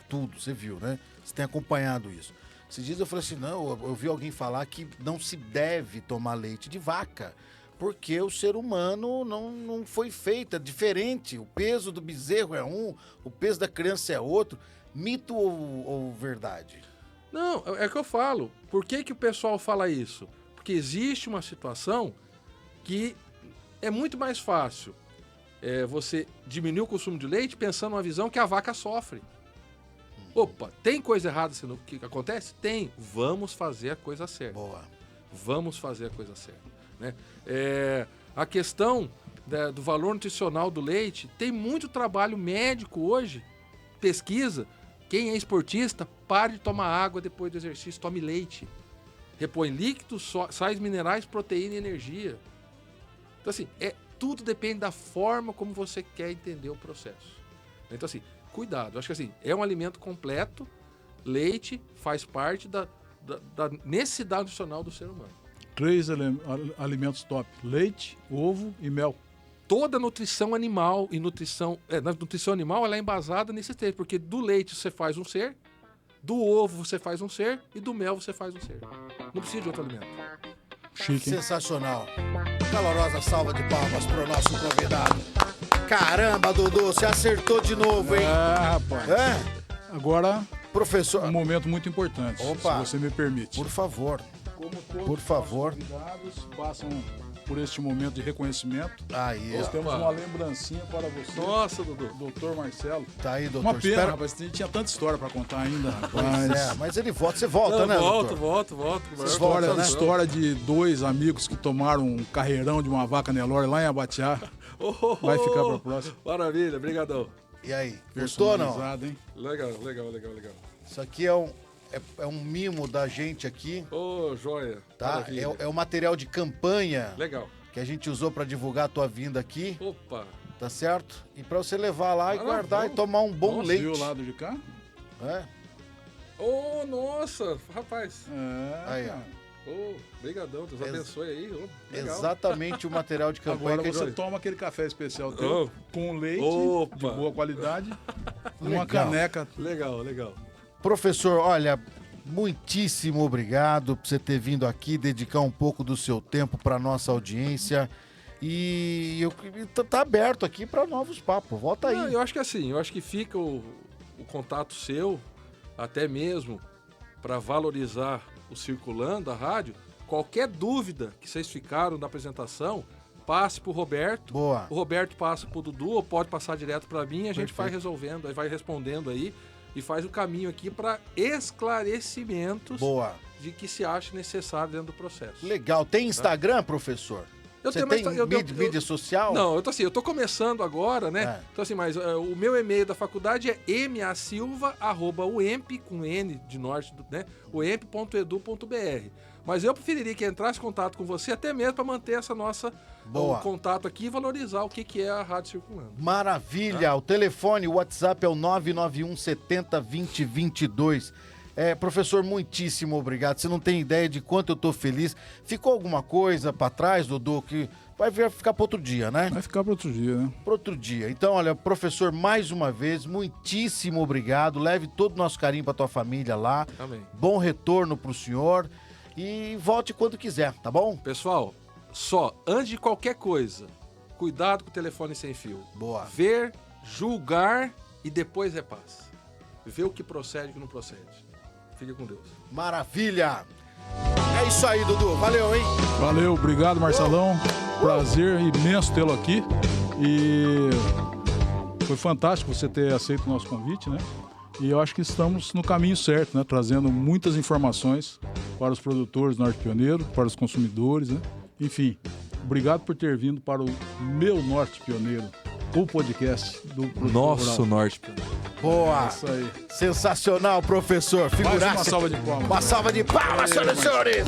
tudo, você viu, né? Você tem acompanhado isso. Esses dias eu falei assim, não, eu vi alguém falar que não se deve tomar leite de vaca, porque o ser humano não foi feito, é diferente. O peso do bezerro é um, o peso da criança é outro. Mito ou verdade? Não, é o que eu falo. Por que o pessoal fala isso? Porque existe uma situação que é muito mais fácil você diminuir o consumo de leite pensando numa visão que a vaca sofre. Opa, tem coisa errada que acontece? Tem. Vamos fazer a coisa certa. Boa. Vamos fazer a coisa certa. Né? A questão do valor nutricional do leite, tem muito trabalho médico hoje, pesquisa. Quem é esportista, pare de tomar água depois do exercício, tome leite. Repõe líquidos, sais minerais, proteína e energia. Então, assim, tudo depende da forma como você quer entender o processo. Então, assim, cuidado. Acho que, assim, é um alimento completo. Leite faz parte da necessidade nutricional do ser humano. 3 alimentos top: leite, ovo e mel. Toda nutrição animal e nutrição animal, ela é embasada nesses três, porque do leite você faz um ser, do ovo você faz um ser e do mel você faz um ser. Não precisa de outro alimento. Chique, hein? Sensacional. Calorosa salva de palmas pro nosso convidado. Caramba, Dudu, você acertou de novo, hein? Rapaz. Agora, Professor. um momento muito importante, Opa. se você me permite. Por favor. Como todos Por favor. os convidados passam por este momento de reconhecimento, Aí, nós ó. temos uma lembrancinha para você, Nossa, Dudu. doutor Marcelo. Tá aí, doutor. Uma pena, Espero- rapaz, tinha tanta história para contar ainda, Pois rapaz. é, mas ele volta. Você volta, né, doutor? Volto. volta, né? História de 2 amigos que tomaram um carreirão de uma vaca Nelore lá em Abatiá. Vai ficar pra próxima. Maravilha, brigadão. E aí, gostou ou não? Personalizado, hein? Legal. Isso aqui é um mimo da gente aqui, Ô, joia. tá? Maravilha. É o material de campanha Legal. que a gente usou pra divulgar a tua vinda aqui, Opa. tá certo? E pra você levar lá e Ah, guardar bom. e tomar um bom Nossa, leite. viu o lado de cá? É? Ô, nossa, rapaz. Aí, ó. Cara. Ô, brigadão, Deus abençoe aí. Ô, legal. Exatamente o material de campanha Agora que a você gente... toma aquele café especial teu, Oh. com leite Opa. de boa qualidade, Legal. uma caneca. Legal. Professor, olha, muitíssimo obrigado por você ter vindo aqui, dedicar um pouco do seu tempo para nossa audiência. E tá aberto aqui para novos papos. Volta aí. Não, eu acho que assim, fica o contato seu, até mesmo para valorizar o Circulando, a rádio. Qualquer dúvida que vocês ficaram da apresentação, passe pro Roberto. Boa. O Roberto passa pro Dudu, ou pode passar direto para mim, a gente vai Perfeito. resolvendo, aí vai respondendo aí e faz o caminho aqui para esclarecimentos Boa. de que se acha necessário dentro do processo. Legal. Tem Instagram, professor? Eu Você tenho tem mais- eu- mídia social? Não, eu tô começando agora, né? É. Então assim, mas o meu e-mail da faculdade é masilva@uemp com N de norte, né? uemp.edu.br. Mas eu preferiria que entrasse em contato com você até mesmo para manter essa nossa Boa. contato aqui e valorizar o que é a Rádio Circulando. Maravilha. O telefone, o WhatsApp é o 991 70 20 22. Professor, muitíssimo obrigado. Você não tem ideia de quanto eu tô feliz. Ficou alguma coisa pra trás, Dudu, que vai ficar para outro dia, né? Vai ficar para outro dia, né? Para outro dia. Então, olha, professor, mais uma vez, muitíssimo obrigado. Leve todo o nosso carinho para tua família lá. Amém. Bom retorno pro senhor e volte quando quiser, tá bom? Pessoal, antes de qualquer coisa, cuidado com o telefone sem fio. Boa. Ver, julgar e depois repassa. Ver o que procede e o que não procede. Fique com Deus. Maravilha. É isso aí, Dudu. Valeu, hein? Valeu, obrigado, Marcelão. Prazer imenso tê-lo aqui. E foi fantástico você ter aceito o nosso convite, né? E eu acho que estamos no caminho certo, né? Trazendo muitas informações para os produtores do Norte Pioneiro, para os consumidores, né? Enfim, obrigado por ter vindo para o meu Norte Pioneiro, o podcast do Produtor Nosso Rural. Norte Pioneiro. Boa. Isso aí. Sensacional, professor. Mais Figuraça. uma salva de palmas. Uma salva de palmas, senhoras e senhores.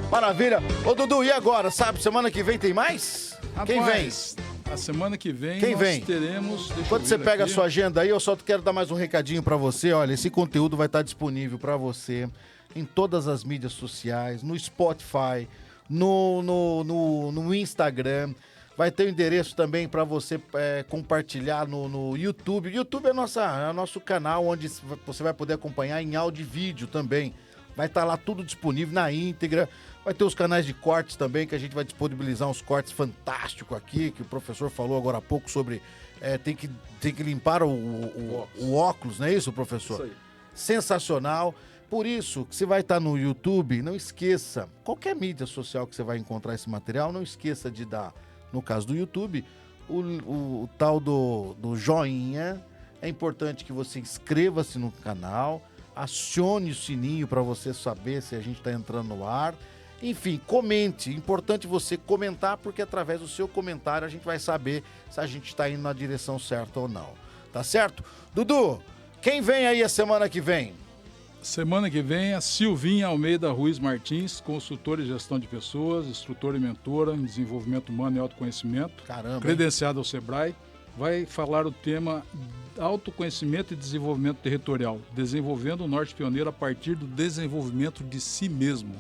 Maravilha. Ô, Dudu, e agora? Sabe, semana que vem tem mais? Quem vem? Rapaz, a semana que vem Quem nós vem? teremos... deixa eu Quando você ver pega aqui. a sua agenda aí, eu só quero dar mais um recadinho pra você. Olha, esse conteúdo vai estar disponível pra você em todas as mídias sociais, no Spotify, no Instagram. Vai ter o endereço também pra você compartilhar no YouTube. YouTube é nosso canal onde você vai poder acompanhar em áudio e vídeo também. Vai estar lá tudo disponível na íntegra. Vai ter os canais de cortes também, que a gente vai disponibilizar uns cortes fantásticos aqui, que o professor falou agora há pouco sobre tem que limpar o óculos, não é isso, professor? Isso aí. Sensacional. Por isso, que você vai estar no YouTube, não esqueça, qualquer mídia social que você vai encontrar esse material, não esqueça de dar, no caso do YouTube, o tal do joinha. É importante que você inscreva-se no canal, acione o sininho para você saber se a gente está entrando no ar. Enfim, comente. Importante você comentar, porque através do seu comentário a gente vai saber se a gente está indo na direção certa ou não. Tá certo? Dudu, quem vem aí a semana que vem? Semana que vem, a Silvinha Almeida Ruiz Martins, consultora em gestão de pessoas, instrutora e mentora em desenvolvimento humano e autoconhecimento, Caramba, credenciada ao Sebrae, vai falar o tema autoconhecimento e desenvolvimento territorial, desenvolvendo o Norte Pioneiro a partir do desenvolvimento de si mesmo.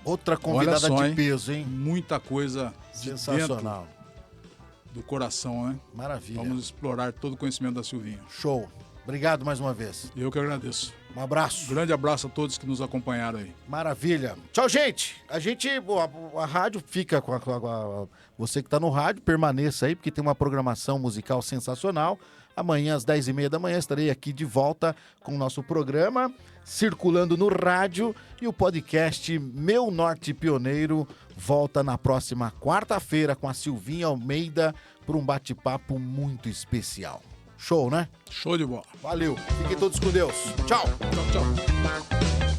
Outra convidada Olha só, de peso, hein? Muita coisa de Sensacional. dentro do coração, né? Maravilha. Vamos explorar todo o conhecimento da Silvinha. Show. Obrigado mais uma vez. Eu que agradeço. Um abraço. Grande abraço a todos que nos acompanharam aí. Maravilha. Tchau, gente. A rádio fica com você que está no rádio, permaneça aí, porque tem uma programação musical sensacional. Amanhã, às 10h30 da manhã, estarei aqui de volta com o nosso programa, circulando no rádio, e o podcast Meu Norte Pioneiro volta na próxima quarta-feira com a Silvinha Almeida para um bate-papo muito especial. Show, né? Show de bola. Valeu. Fiquem todos com Deus. Tchau. Tchau, tchau.